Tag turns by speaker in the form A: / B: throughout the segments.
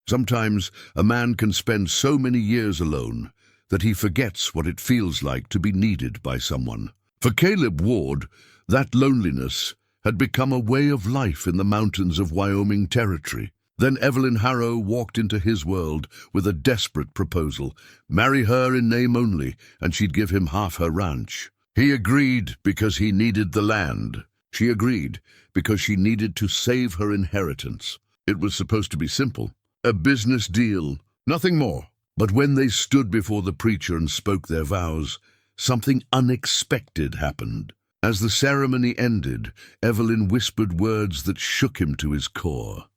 A: Sometimes a man can spend so many years alone that he forgets what it feels like to be needed by someone. For Caleb Ward, that loneliness had become a way of life in the mountains of Wyoming Territory. Then Evelyn Harrow walked into his world with a desperate proposal. Marry her in name only, and she'd give him half her ranch. He agreed because he needed the land. She agreed because she needed to save her inheritance. It was supposed to be simple. A business deal, nothing more. But when they stood before the preacher and spoke their vows, something unexpected happened. As the ceremony ended, Evelyn whispered words that shook him to his core.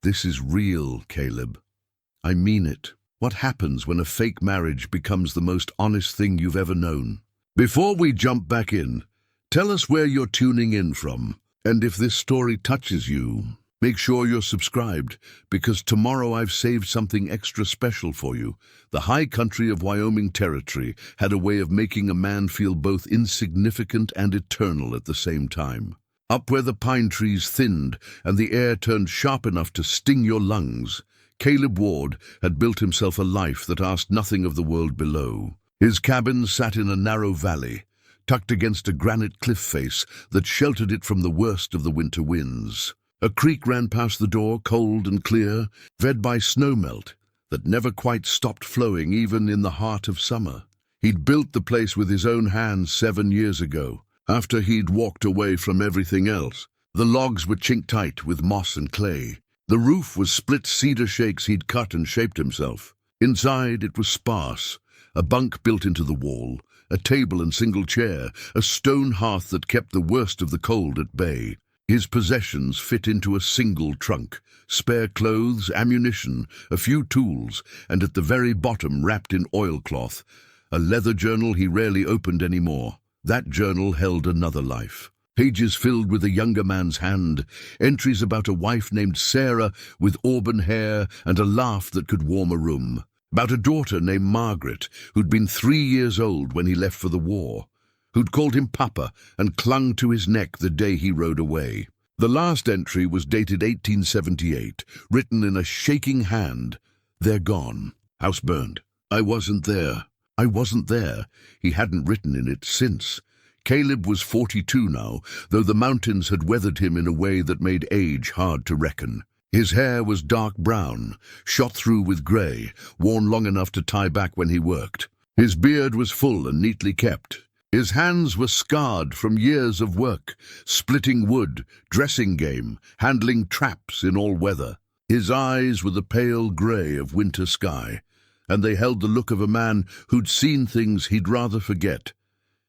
A: "This is real, Caleb. I mean it. What happens when a fake marriage becomes the most honest thing you've ever known?" Before we jump back in, tell us where you're tuning in from. And if this story touches you, make sure you're subscribed, because tomorrow I've saved something extra special for you. The high country of Wyoming Territory had a way of making a man feel both insignificant and eternal at the same time. Up where the pine trees thinned and the air turned sharp enough to sting your lungs, Caleb Ward had built himself a life that asked nothing of the world below. His cabin sat in a narrow valley, tucked against a granite cliff face that sheltered it from the worst of the winter winds. A creek ran past the door, cold and clear, fed by snowmelt that never quite stopped flowing even in the heart of summer. He'd built the place with his own hands 7 years ago, after he'd walked away from everything else. The logs were chinked tight with moss and clay. The roof was split cedar shakes he'd cut and shaped himself. Inside it was sparse, a bunk built into the wall, a table and single chair, a stone hearth that kept the worst of the cold at bay. His possessions fit into a single trunk: spare clothes, ammunition, a few tools, and at the very bottom, wrapped in oilcloth, a leather journal he rarely opened anymore. That journal held another life. Pages filled with a younger man's hand, entries about a wife named Sarah with auburn hair and a laugh that could warm a room. About a daughter named Margaret, who'd been 3 years old when he left for the war, who'd called him Papa and clung to his neck the day he rode away. The last entry was dated 1878, written in a shaking hand. "They're gone. House burned. I wasn't there. I wasn't there." He hadn't written in it since. Caleb was 42 now, though the mountains had weathered him in a way that made age hard to reckon. His hair was dark brown, shot through with grey, worn long enough to tie back when he worked. His beard was full and neatly kept. His hands were scarred from years of work, splitting wood, dressing game, handling traps in all weather. His eyes were the pale grey of winter sky, and they held the look of a man who'd seen things he'd rather forget.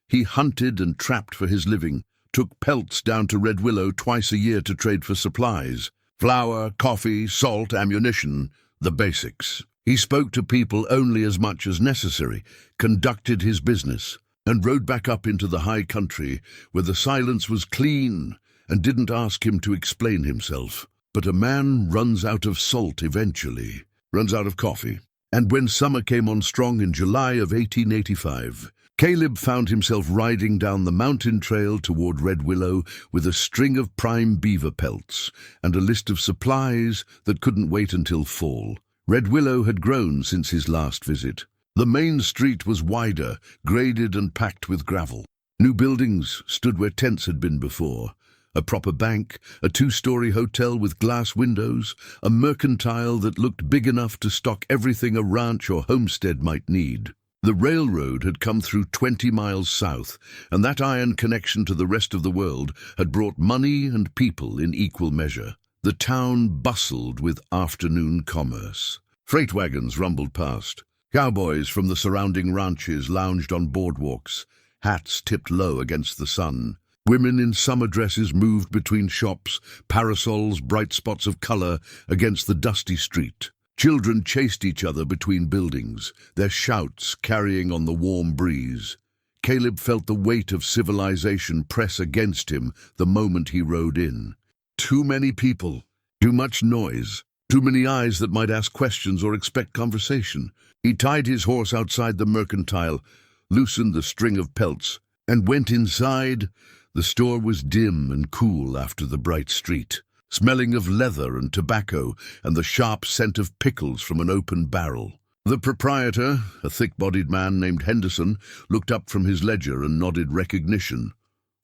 A: He hunted and trapped for his living, took pelts down to Red Willow twice a year to trade for supplies. Flour, coffee, salt, ammunition, the basics. He spoke to people only as much as necessary, conducted his business, and rode back up into the high country where the silence was clean and didn't ask him to explain himself. But a man runs out of salt eventually, runs out of coffee. And when summer came on strong in July of 1885, Caleb found himself riding down the mountain trail toward Red Willow with a string of prime beaver pelts and a list of supplies that couldn't wait until fall. Red Willow had grown since his last visit. The main street was wider, graded and packed with gravel. New buildings stood where tents had been before. A proper bank, a 2-story hotel with glass windows, a mercantile that looked big enough to stock everything a ranch or homestead might need. The railroad had come through 20 miles south, and that iron connection to the rest of the world had brought money and people in equal measure. The town bustled with afternoon commerce. Freight wagons rumbled past. Cowboys from the surrounding ranches lounged on boardwalks, hats tipped low against the sun. Women in summer dresses moved between shops, parasols, bright spots of color against the dusty street. Children chased each other between buildings, their shouts carrying on the warm breeze. Caleb felt the weight of civilization press against him the moment he rode in. Too many people, too much noise, too many eyes that might ask questions or expect conversation. He tied his horse outside the mercantile, loosened the string of pelts, and went inside. The store was dim and cool after the bright street. smelling of leather and tobacco and the sharp scent of pickles from an open barrel. The proprietor, a thick-bodied man named Henderson, looked up from his ledger and nodded recognition.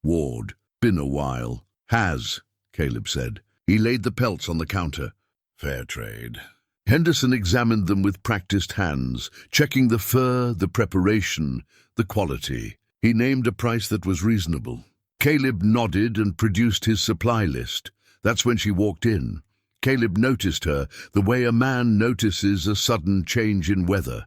A: "Ward, been a while." "Has," Caleb said. He laid the pelts on the counter. "Fair trade." Henderson examined them with practiced hands, checking the fur, the preparation, the quality. He named a price that was reasonable. Caleb nodded and produced his supply list. That's when she walked in. Caleb noticed her the way a man notices a sudden change in weather,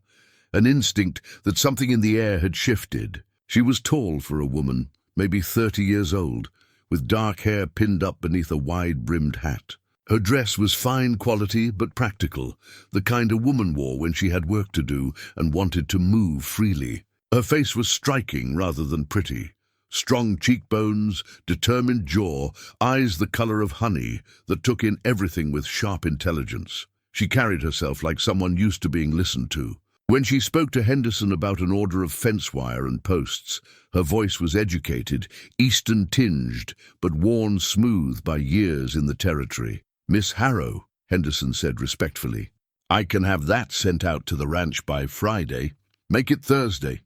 A: an instinct that something in the air had shifted. She was tall for a woman, maybe 30 years old, with dark hair pinned up beneath a wide-brimmed hat. Her dress was fine quality but practical, the kind a woman wore when she had work to do and wanted to move freely. Her face was striking rather than pretty. Strong cheekbones, determined jaw, eyes the color of honey that took in everything with sharp intelligence. She carried herself like someone used to being listened to. When she spoke to Henderson about an order of fence wire and posts, her voice was educated, Eastern-tinged, but worn smooth by years in the territory. "Miss Harrow," Henderson said respectfully. "I can have that sent out to the ranch by Friday. Make it Thursday."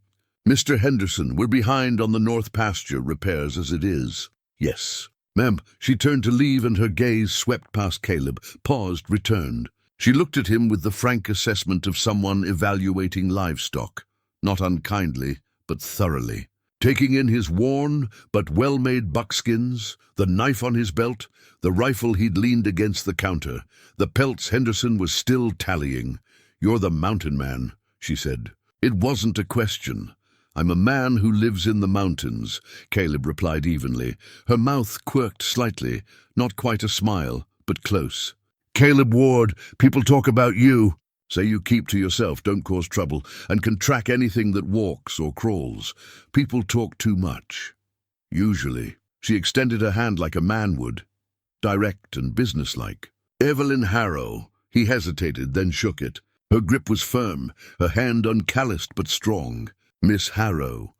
A: "Mr. Henderson, we're behind on the north pasture repairs as it is." "Yes." "Ma'am," she turned to leave and her gaze swept past Caleb, paused, returned. She looked at him with the frank assessment of someone evaluating livestock, not unkindly, but thoroughly. Taking in his worn but well-made buckskins, the knife on his belt, the rifle he'd leaned against the counter, the pelts Henderson was still tallying. "You're the mountain man," she said. "It wasn't a question." "I'm a man who lives in the mountains," Caleb replied evenly. Her mouth quirked slightly, not quite a smile, but close. "Caleb Ward, people talk about you. Say you keep to yourself, don't cause trouble, and can track anything that walks or crawls. People talk too much." "Usually." She extended her hand like a man would, direct and businesslike. "Evelyn Harrow." He hesitated, then shook it. Her grip was firm, her hand uncalloused but strong. "Miss Harrow.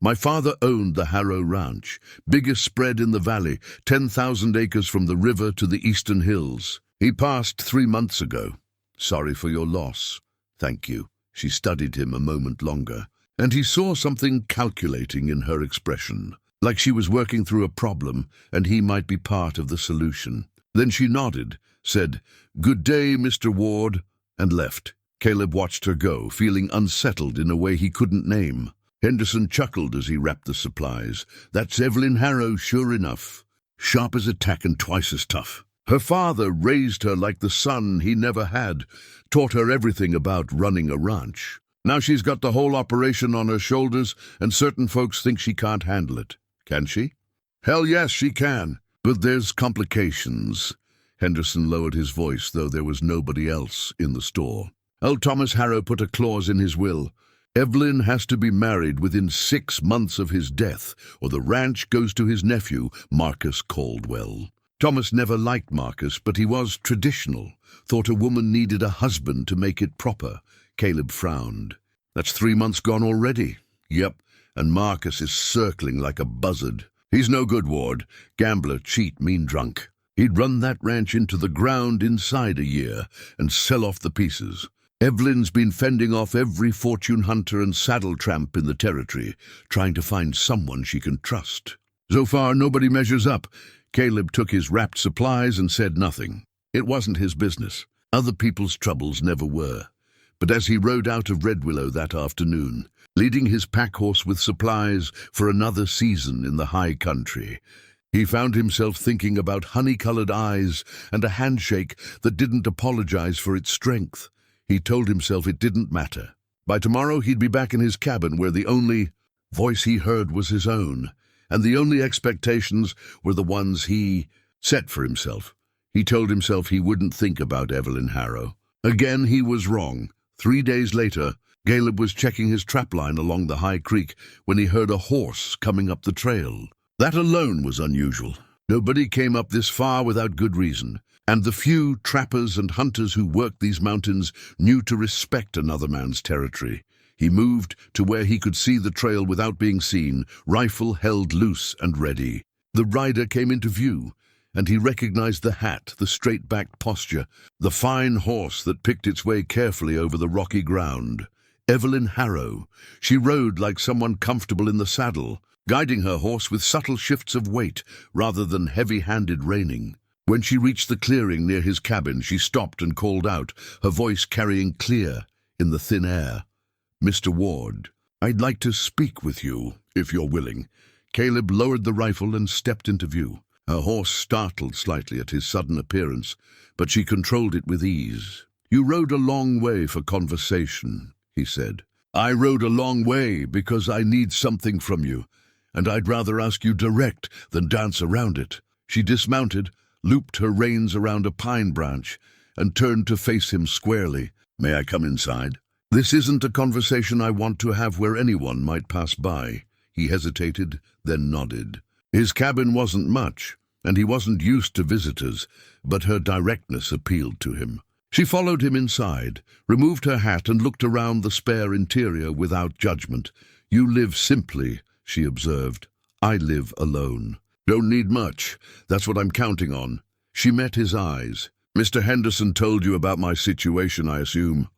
A: My father owned the Harrow Ranch, biggest spread in the valley, 10,000 acres from the river to the eastern hills. He passed 3 months ago. Sorry for your loss." "Thank you." She studied him a moment longer, and he saw something calculating in her expression, like she was working through a problem and he might be part of the solution. Then she nodded, said, "Good day, Mr. Ward," and left. Caleb watched her go, feeling unsettled in a way he couldn't name. Henderson chuckled as he wrapped the supplies. "That's Evelyn Harrow, sure enough. Sharp as a tack and twice as tough. Her father raised her like the son he never had, taught her everything about running a ranch. Now she's got the whole operation on her shoulders, and certain folks think she can't handle it. Can she?" "Hell yes, she can. But there's complications." Henderson lowered his voice, though there was nobody else in the store. Old Thomas Harrow put a clause in his will. Evelyn has to be married within 6 months of his death, or the ranch goes to his nephew, Marcus Caldwell. Thomas never liked Marcus, but he was traditional, thought a woman needed a husband to make it proper. Caleb frowned. "That's 3 months gone already." "Yep, and Marcus is circling like a buzzard. He's no good, Ward. Gambler, cheat, mean drunk. He'd run that ranch into the ground inside a year and sell off the pieces. Evelyn's been fending off every fortune hunter and saddle tramp in the territory, trying to find someone she can trust. So far, nobody measures up." Caleb took his wrapped supplies and said nothing. It wasn't his business. Other people's troubles never were. But as he rode out of Red Willow that afternoon, leading his pack horse with supplies for another season in the high country, he found himself thinking about honey-colored eyes and a handshake that didn't apologize for its strength. He told himself it didn't matter. By tomorrow he'd be back in his cabin where the only voice he heard was his own, and the only expectations were the ones he set for himself. He told himself he wouldn't think about Evelyn Harrow. Again, he was wrong. 3 days later, Caleb was checking his trapline along the high creek when he heard a horse coming up the trail. That alone was unusual. Nobody came up this far without good reason, and the few trappers and hunters who worked these mountains knew to respect another man's territory. He moved to where he could see the trail without being seen, rifle held loose and ready. The rider came into view. and he recognized the hat, the straight-backed posture, the fine horse that picked its way carefully over the rocky ground. Evelyn Harrow. She rode like someone comfortable in the saddle, guiding her horse with subtle shifts of weight rather than heavy-handed reining. When she reached the clearing near his cabin, she stopped and called out, her voice carrying clear in the thin air. "Mr. Ward, I'd like to speak with you, if you're willing." Caleb lowered the rifle and stepped into view. Her horse startled slightly at his sudden appearance, but she controlled it with ease. "You rode a long way for conversation," he said. "I rode a long way because I need something from you, and I'd rather ask you direct than dance around it." She dismounted, looped her reins around a pine branch, and turned to face him squarely. "May I come inside?" "This isn't a conversation I want to have where anyone might pass by." He hesitated, then nodded. His cabin wasn't much, and he wasn't used to visitors, but her directness appealed to him. She followed him inside, removed her hat and looked around the spare interior without judgment. "You live simply," she observed. "I live alone. Don't need much. That's what I'm counting on." She met his eyes. "Mr. Henderson told you about my situation, I assume?"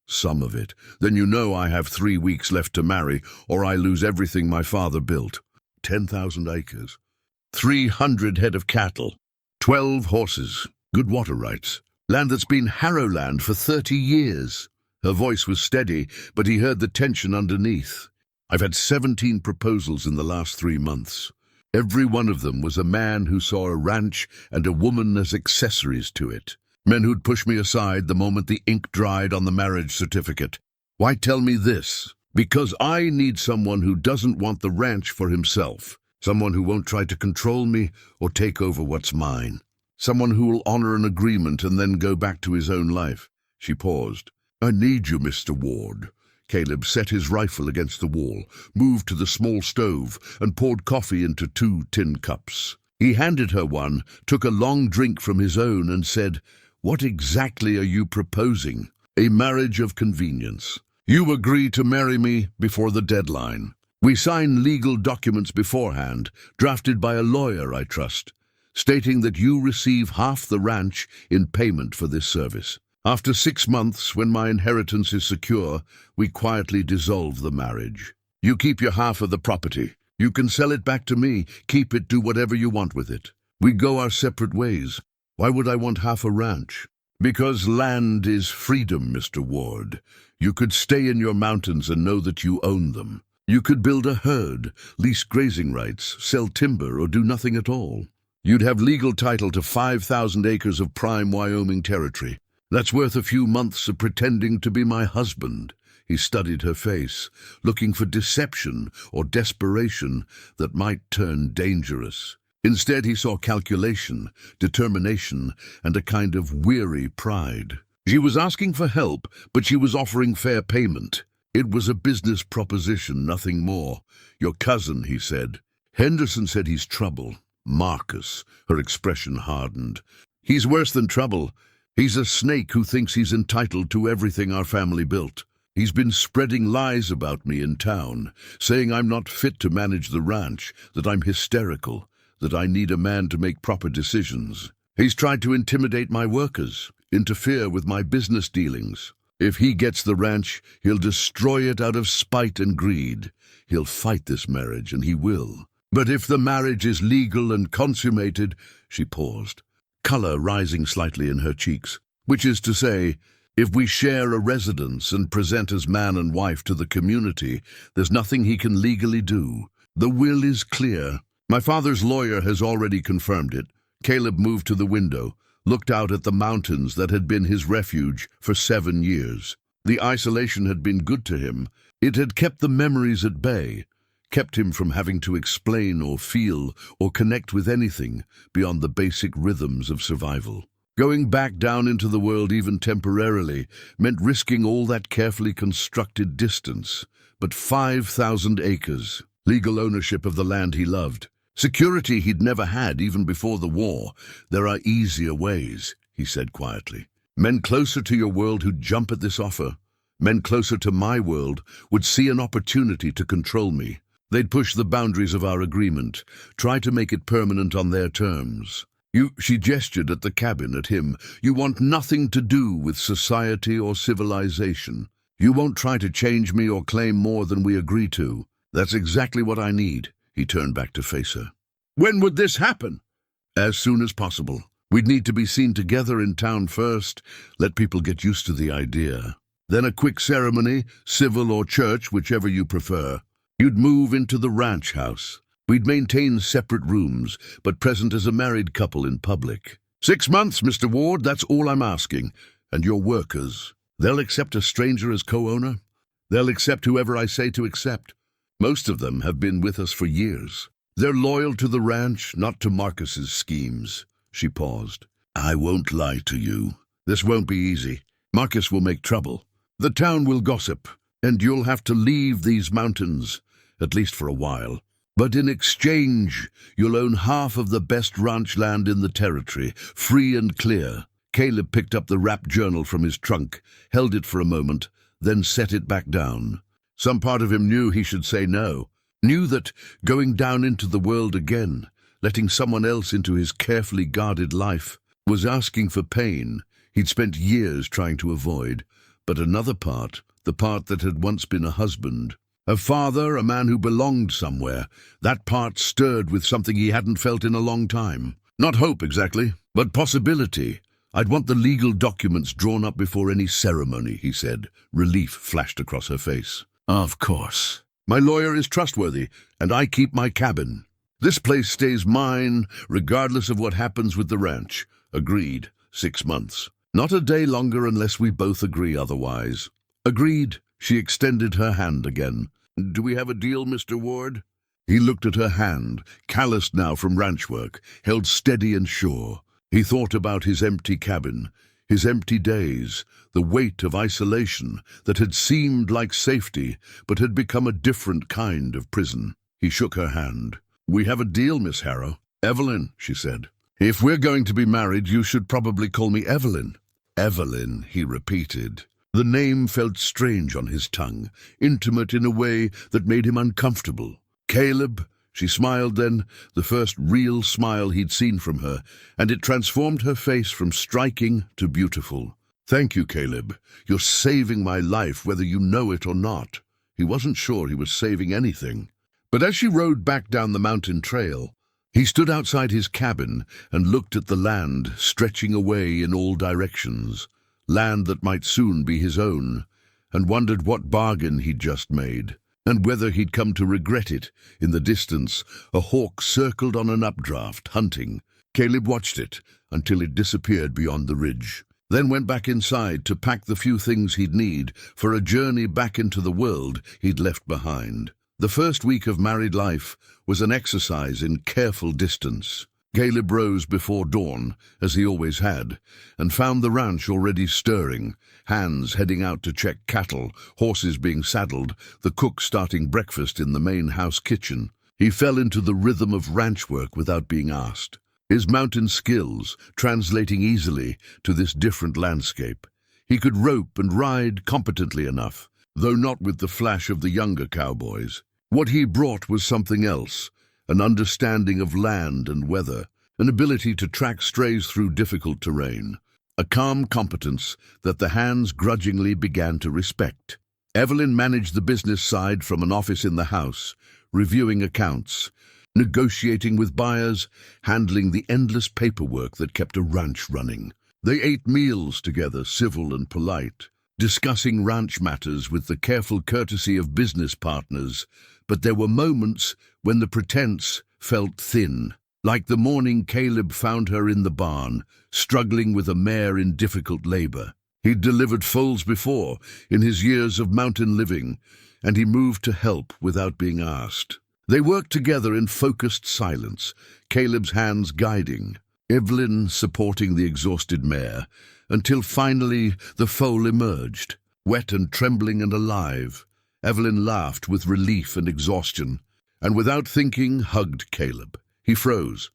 A: "Some of it. Then you know I have 3 weeks left to marry, or I lose everything my father built. 10,000 acres. 300 head of cattle. 12 horses. Good water rights. Land that's been Harrow land for 30 years. Her voice was steady, but he heard the tension underneath. "I've had 17 proposals in the last 3 months. Every one of them was a man who saw a ranch and a woman as accessories to it. Men who'd push me aside the moment the ink dried on the marriage certificate. Why tell me this? Because I need someone who doesn't want the ranch for himself. Someone who won't try to control me or take over what's mine. Someone who will honor an agreement and then go back to his own life." She paused. "I need you, Mr. Ward." Caleb set his rifle against the wall, moved to the small stove, and poured coffee into 2 tin cups. He handed her one, took a long drink from his own, and said, "What exactly are you proposing?" "A marriage of convenience. You agree to marry me before the deadline. We sign legal documents beforehand, drafted by a lawyer, I trust, stating that you receive half the ranch in payment for this service. After 6 months, when my inheritance is secure, we quietly dissolve the marriage. You keep your half of the property. You can sell it back to me, keep it, do whatever you want with it. We go our separate ways. Why would I want half a ranch? Because land is freedom, Mr. Ward. You could stay in your mountains and know that you own them. You could build a herd, lease grazing rights, sell timber, or do nothing at all. You'd have legal title to 5,000 acres of prime Wyoming Territory. That's worth a few months of pretending to be my husband." He studied her face, looking for deception or desperation that might turn dangerous. Instead, he saw calculation, determination, and a kind of weary pride. She was asking for help, but she was offering fair payment. It was a business proposition, nothing more. "Your cousin," he said. "Henderson said he's trouble." "Marcus," her expression hardened. "He's worse than trouble. He's a snake who thinks he's entitled to everything our family built. He's been spreading lies about me in town, saying I'm not fit to manage the ranch, that I'm hysterical, that I need a man to make proper decisions. He's tried to intimidate my workers, interfere with my business dealings. If he gets the ranch, he'll destroy it out of spite and greed. He'll fight this marriage, and he will. But if the marriage is legal and consummated," she paused, color rising slightly in her cheeks, "which is to say, if we share a residence and present as man and wife to the community, there's nothing he can legally do. The will is clear. My father's lawyer has already confirmed it." Caleb moved to the window, looked out at the mountains that had been his refuge for 7 years. The isolation had been good to him. It had kept the memories at bay, kept him from having to explain or feel or connect with anything beyond the basic rhythms of survival. Going back down into the world even temporarily meant risking all that carefully constructed distance. But 5,000 acres, legal ownership of the land he loved, security he'd never had even before the war. "There are easier ways," he said quietly. "Men closer to your world who'd jump at this offer. Men closer to my world would see an opportunity to control me. They'd push the boundaries of our agreement, try to make it permanent on their terms. She gestured at the cabin, at him. You want nothing to do with society or civilization. You won't try to change me or claim more than we agree to. That's exactly what I need. He turned back to face her. When would this happen? As soon as possible. We'd need to be seen together in town first, let people get used to the idea. Then a quick ceremony, civil or church, whichever you prefer. You'd move into the ranch house. We'd maintain separate rooms, but present as a married couple in public. 6 months, Mr. Ward, that's all I'm asking. And your workers, they'll accept a stranger as co-owner? They'll accept whoever I say to accept. Most of them have been with us for years. They're loyal to the ranch, not to Marcus's schemes. She paused. I won't lie to you. This won't be easy. Marcus will make trouble. The town will gossip, and you'll have to leave these mountains, at least for a while. But in exchange, you'll own half of the best ranch land in the territory, free and clear. Caleb picked up the wrapped journal from his trunk, held it for a moment, then set it back down. Some part of him knew he should say no, knew that going down into the world again, letting someone else into his carefully guarded life, was asking for pain he'd spent years trying to avoid. But another part, the part that had once been a husband, a father, a man who belonged somewhere, that part stirred with something he hadn't felt in a long time. Not hope exactly, but possibility. I'd want the legal documents drawn up before any ceremony, he said. Relief flashed across her face. Of course. My lawyer is trustworthy, and I keep my cabin. This place stays mine, regardless of what happens with the ranch. Agreed. 6 months. Not a day longer unless we both agree otherwise. Agreed. She extended her hand again. Do we have a deal, Mr. Ward? He looked at her hand, calloused now from ranch work, held steady and sure. He thought about his empty cabin, his empty days, the weight of isolation that had seemed like safety, but had become a different kind of prison. He shook her hand. We have a deal, Miss Harrow. Evelyn, she said. If we're going to be married, you should probably call me Evelyn. Evelyn, he repeated. The name felt strange on his tongue, intimate in a way that made him uncomfortable. Caleb, she smiled then, the first real smile he'd seen from her, and it transformed her face from striking to beautiful. Thank you, Caleb. You're saving my life, whether you know it or not. He wasn't sure he was saving anything. But as she rode back down the mountain trail, he stood outside his cabin and looked at the land stretching away in all directions. Land that might soon be his own, and wondered what bargain he'd just made, and whether he'd come to regret it. In the distance, a hawk circled on an updraft, hunting. Caleb watched it until it disappeared beyond the ridge, then went back inside to pack the few things he'd need for a journey back into the world he'd left behind. The first week of married life was an exercise in careful distance. Caleb rose before dawn, as he always had, and found the ranch already stirring, hands heading out to check cattle, horses being saddled, the cook starting breakfast in the main house kitchen. He fell into the rhythm of ranch work without being asked, his mountain skills translating easily to this different landscape. He could rope and ride competently enough, though not with the flash of the younger cowboys. What he brought was something else, an understanding of land and weather, an ability to track strays through difficult terrain, a calm competence that the hands grudgingly began to respect. Evelyn managed the business side from an office in the house, reviewing accounts, negotiating with buyers, handling the endless paperwork that kept a ranch running. They ate meals together, civil and polite, discussing ranch matters with the careful courtesy of business partners, but there were moments when the pretense felt thin, like the morning Caleb found her in the barn, struggling with a mare in difficult labor. He'd delivered foals before, in his years of mountain living, and he moved to help without being asked. They worked together in focused silence, Caleb's hands guiding, Evelyn supporting the exhausted mare, until finally the foal emerged, wet and trembling and alive. Evelyn laughed with relief and exhaustion, and without thinking hugged Caleb. He froze,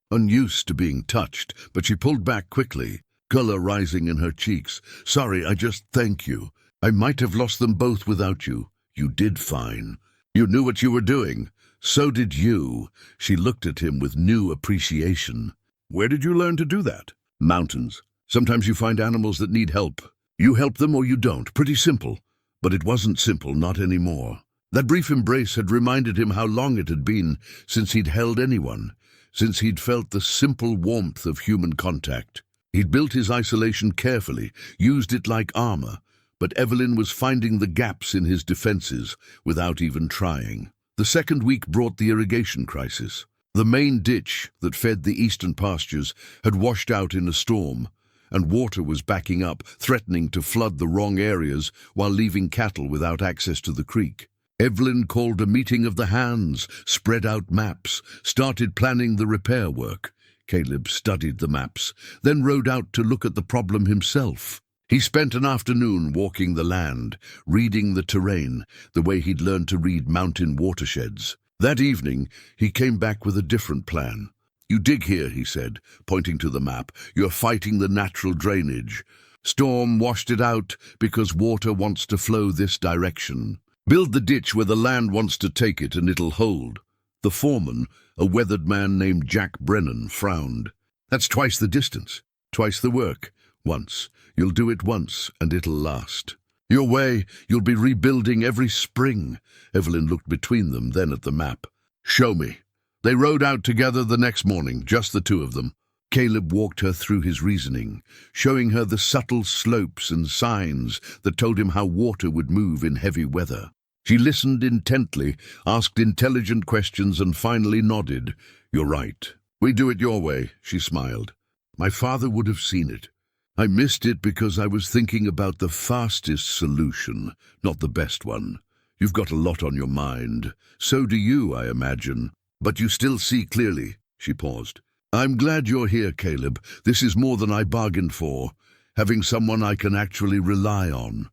A: unused to being touched, but she pulled back quickly, color rising in her cheeks. Sorry, I just thank you. I might have lost them both without you. You did fine. You knew what you were doing. So did you. She looked at him with new appreciation. Where did you learn to do that? Mountains. Sometimes you find animals that need help. You help them or you don't. Pretty simple. But it wasn't simple, not anymore. That brief embrace had reminded him how long it had been since he'd held anyone, since he'd felt the simple warmth of human contact. He'd built his isolation carefully, used it like armor, but Evelyn was finding the gaps in his defenses without even trying. The second week brought the irrigation crisis. The main ditch that fed the eastern pastures had washed out in a storm, and water was backing up, threatening to flood the wrong areas while leaving cattle without access to the creek. Evelyn called a meeting of the hands, spread out maps, started planning the repair work. Caleb studied the maps, then rode out to look at the problem himself. He spent an afternoon walking the land, reading the terrain, the way he'd learned to read mountain watersheds. That evening, he came back with a different plan. You dig here, he said, pointing to the map. You're fighting the natural drainage. Storm washed it out because water wants to flow this direction. Build the ditch where the land wants to take it and it'll hold. The foreman, a weathered man named Jack Brennan, frowned. That's twice the distance, twice the work. Once. You'll do it once and it'll last. Your way, you'll be rebuilding every spring. Evelyn looked between them, then at the map. Show me. They rode out together the next morning, just the two of them. Caleb walked her through his reasoning, showing her the subtle slopes and signs that told him how water would move in heavy weather. She listened intently, asked intelligent questions, and finally nodded. You're right. We do it your way, she smiled. My father would have seen it. I missed it because I was thinking about the fastest solution, not the best one. You've got a lot on your mind. So do you, I imagine. But you still see clearly. She paused. I'm glad you're here, Caleb. This is more than I bargained for. Having someone I can actually rely on.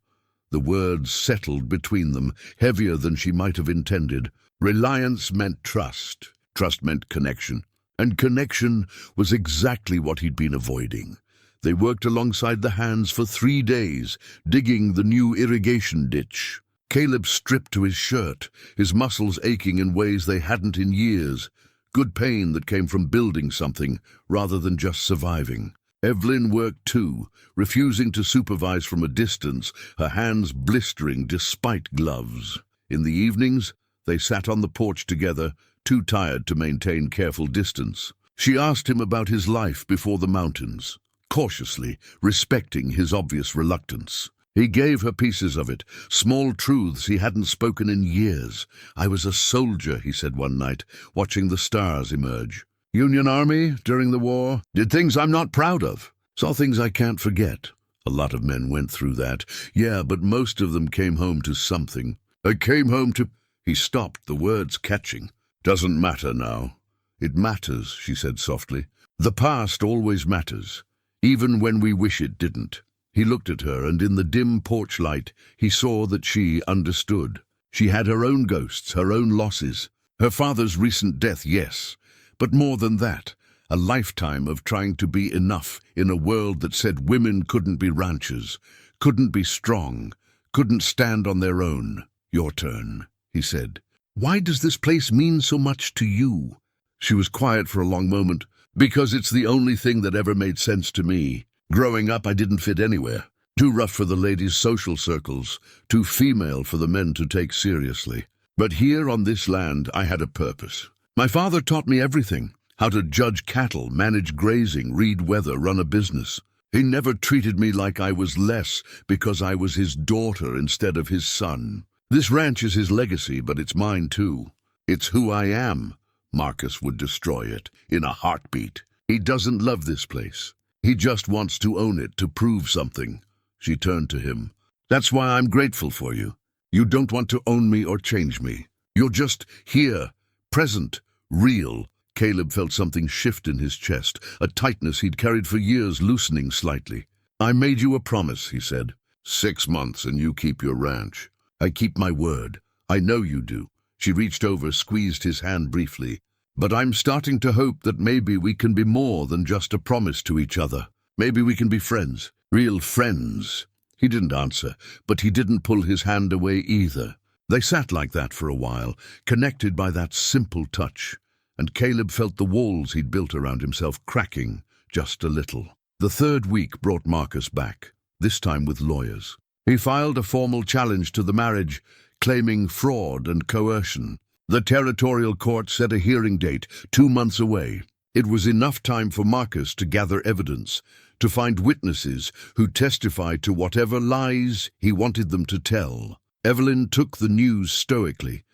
A: The words settled between them, heavier than she might have intended. Reliance meant trust. Trust meant connection. And connection was exactly what he'd been avoiding. They worked alongside the hands for 3 days, digging the new irrigation ditch. Caleb stripped to his shirt, his muscles aching in ways they hadn't in years. Good pain that came from building something, rather than just surviving. Evelyn worked too, refusing to supervise from a distance, her hands blistering despite gloves. In the evenings, they sat on the porch together, too tired to maintain careful distance. She asked him about his life before the mountains, cautiously, respecting his obvious reluctance. He gave her pieces of it, small truths he hadn't spoken in years. I was a soldier, he said one night, watching the stars emerge. Union Army during the war. Did things I'm not proud of. Saw things I can't forget. A lot of men went through that. Yeah, but most of them came home to something. I came home to... He stopped, the words catching. Doesn't matter now. It matters, she said softly. The past always matters, even when we wish it didn't. He looked at her, and in the dim porch light, he saw that she understood. She had her own ghosts, her own losses. Her father's recent death, yes, but more than that, a lifetime of trying to be enough in a world that said women couldn't be ranchers, couldn't be strong, couldn't stand on their own. Your turn, he said. Why does this place mean so much to you? She was quiet for a long moment. Because it's the only thing that ever made sense to me. Growing up, I didn't fit anywhere. Too rough for the ladies' social circles, too female for the men to take seriously. But here on this land, I had a purpose. My father taught me everything. How to judge cattle, manage grazing, read weather, run a business. He never treated me like I was less because I was his daughter instead of his son. This ranch is his legacy, but it's mine too. It's who I am. Marcus would destroy it in a heartbeat. He doesn't love this place. He just wants to own it, to prove something. She turned to him. That's why I'm grateful for you. You don't want to own me or change me. You're just here, present, real. Caleb felt something shift in his chest, a tightness he'd carried for years loosening slightly. I made you a promise, he said. 6 months and you keep your ranch. I keep my word. I know you do. She reached over, squeezed his hand briefly. But I'm starting to hope that maybe we can be more than just a promise to each other. Maybe we can be friends. Real friends. He didn't answer, but he didn't pull his hand away either. They sat like that for a while, connected by that simple touch. and Caleb felt the walls he'd built around himself cracking just a little. The third week brought Marcus back, this time with lawyers. He filed a formal challenge to the marriage, claiming fraud and coercion. The territorial court set a hearing date 2 months away. It was enough time for Marcus to gather evidence, to find witnesses who testified to whatever lies he wanted them to tell. Evelyn took the news stoically,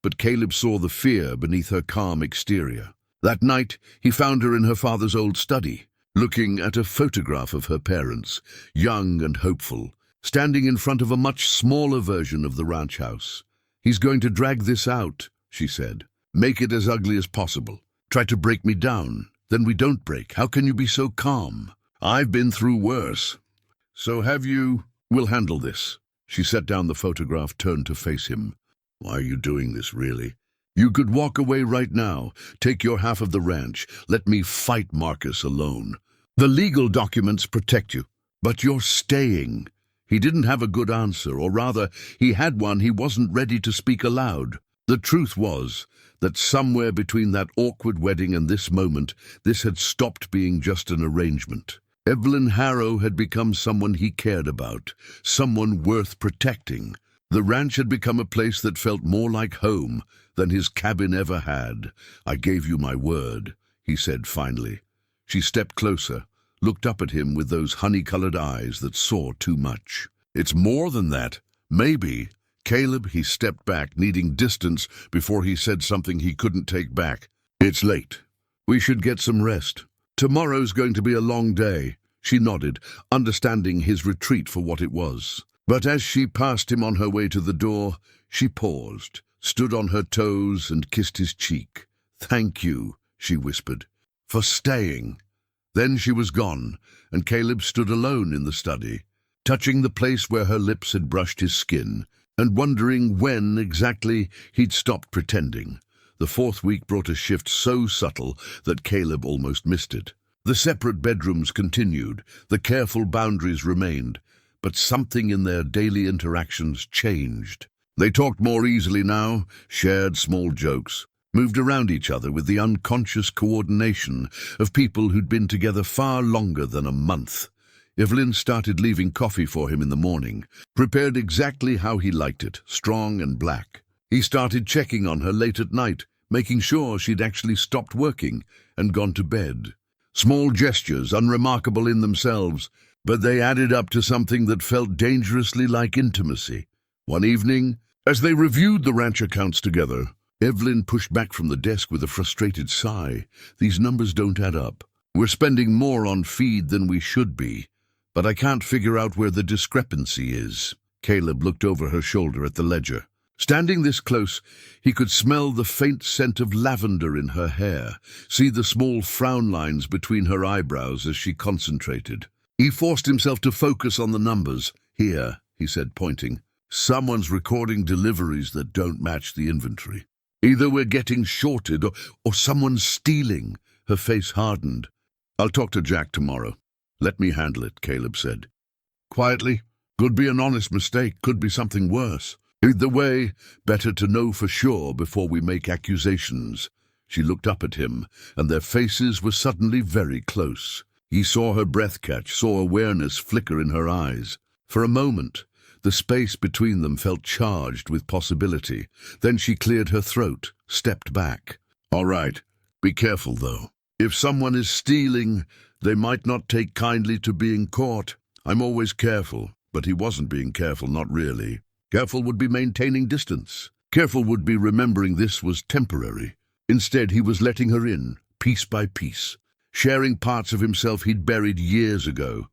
A: but Caleb saw the fear beneath her calm exterior. That night, he found her in her father's old study, looking at a photograph of her parents, young and hopeful, standing in front of a much smaller version of the ranch house. "He's going to drag this out," she said. "Make it as ugly as possible. Try to break me down. Then we don't break. How can you be so calm? I've been through worse. So have you. We'll handle this." She set down the photograph, turned to face him. "Why are you doing this, really? You could walk away right now, take your half of the ranch. Let me fight Marcus alone. The legal documents protect you, but you're staying." He didn't have a good answer, or rather, he had one he wasn't ready to speak aloud. The truth was that somewhere between that awkward wedding and this moment, this had stopped being just an arrangement. Evelyn Harrow had become someone he cared about, someone worth protecting. The ranch had become a place that felt more like home than his cabin ever had. "I gave you my word," he said finally. She stepped closer, looked up at him with those honey-colored eyes that saw too much. "It's more than that. Maybe." "Caleb," he stepped back, needing distance before he said something he couldn't take back. "It's late. We should get some rest. Tomorrow's going to be a long day." She nodded, understanding his retreat for what it was. But as she passed him on her way to the door, she paused, stood on her toes and kissed his cheek. "Thank you," she whispered, "for staying." Then she was gone, and Caleb stood alone in the study, touching the place where her lips had brushed his skin, and wondering when exactly he'd stopped pretending. The fourth week brought a shift so subtle that Caleb almost missed it. The separate bedrooms continued, the careful boundaries remained, but something in their daily interactions changed. They talked more easily now, shared small jokes, moved around each other with the unconscious coordination of people who'd been together far longer than a month. Evelyn started leaving coffee for him in the morning, prepared exactly how he liked it, strong and black. He started checking on her late at night, making sure she'd actually stopped working and gone to bed. Small gestures, unremarkable in themselves, but they added up to something that felt dangerously like intimacy. One evening, as they reviewed the ranch accounts together, Evelyn pushed back from the desk with a frustrated sigh. "These numbers don't add up. We're spending more on feed than we should be, but I can't figure out where the discrepancy is." Caleb looked over her shoulder at the ledger. Standing this close, he could smell the faint scent of lavender in her hair, see the small frown lines between her eyebrows as she concentrated. He forced himself to focus on the numbers. "Here," he said, pointing. "Someone's recording deliveries that don't match the inventory. Either we're getting shorted or someone's stealing." Her face hardened. "I'll talk to Jack tomorrow. Let me handle it," Caleb said. Quietly, "Could be an honest mistake, could be something worse. Either way, better to know for sure before we make accusations." She looked up at him, and their faces were suddenly very close. He saw her breath catch, saw awareness flicker in her eyes. For a moment, the space between them felt charged with possibility. Then she cleared her throat, stepped back. "All right, be careful, though. If someone is stealing, they might not take kindly to being caught. I'm always careful." But he wasn't being careful, not really. Careful would be maintaining distance. Careful would be remembering this was temporary. Instead, he was letting her in, piece by piece, sharing parts of himself he'd buried years ago.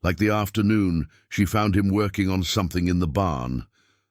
A: Like the afternoon, she found him working on something in the barn,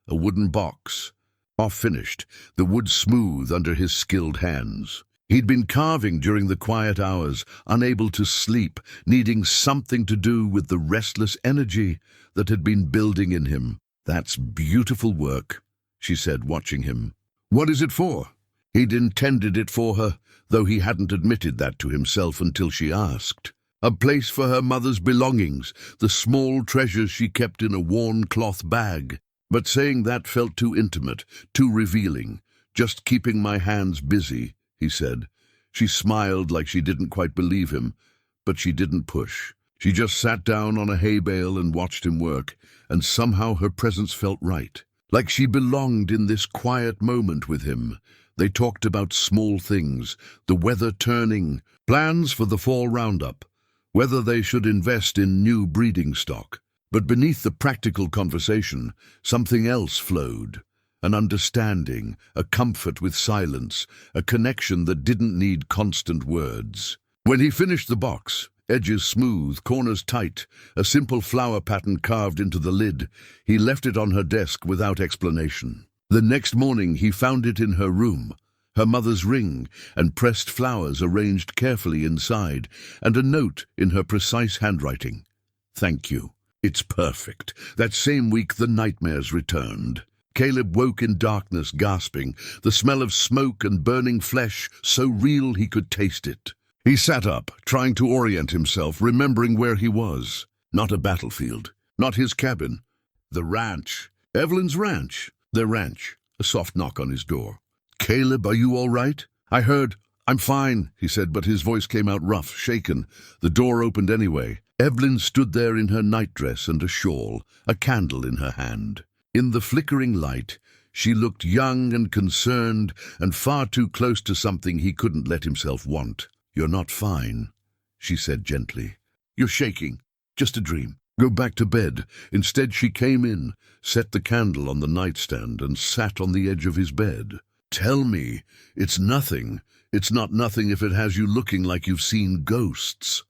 A: a wooden box. Half-finished, the wood smooth under his skilled hands. He'd been carving during the quiet hours, unable to sleep, needing something to do with the restless energy that had been building in him. "That's beautiful work," she said, watching him. "What is it for?" He'd intended it for her, though he hadn't admitted that to himself until she asked. A place for her mother's belongings, the small treasures she kept in a worn cloth bag. But saying that felt too intimate, too revealing. "Just keeping my hands busy," he said. She smiled like she didn't quite believe him, but she didn't push. She just sat down on a hay bale and watched him work, and somehow her presence felt right. Like she belonged in this quiet moment with him. They talked about small things, the weather turning, plans for the fall roundup, whether they should invest in new breeding stock. But beneath the practical conversation, something else flowed. An understanding, a comfort with silence, a connection that didn't need constant words. When he finished the box, edges smooth, corners tight, a simple flower pattern carved into the lid, he left it on her desk without explanation. The next morning he found it in her room, her mother's ring and pressed flowers arranged carefully inside, and a note in her precise handwriting. "Thank you. It's perfect." That same week the nightmares returned. Caleb woke in darkness, gasping, the smell of smoke and burning flesh so real he could taste it. He sat up, trying to orient himself, remembering where he was. Not a battlefield, not his cabin. The ranch. Evelyn's ranch. Their ranch. A soft knock on his door. "Caleb, are you all right?" "I heard. I'm fine," he said, but his voice came out rough, shaken. The door opened anyway. Evelyn stood there in her nightdress and a shawl, a candle in her hand. In the flickering light, she looked young and concerned and far too close to something he couldn't let himself want. "You're not fine," she said gently. "You're shaking. Just a dream. Go back to bed." Instead she came in, set the candle on the nightstand and sat on the edge of his bed. "Tell me, it's nothing. It's not nothing if it has you looking like you've seen ghosts."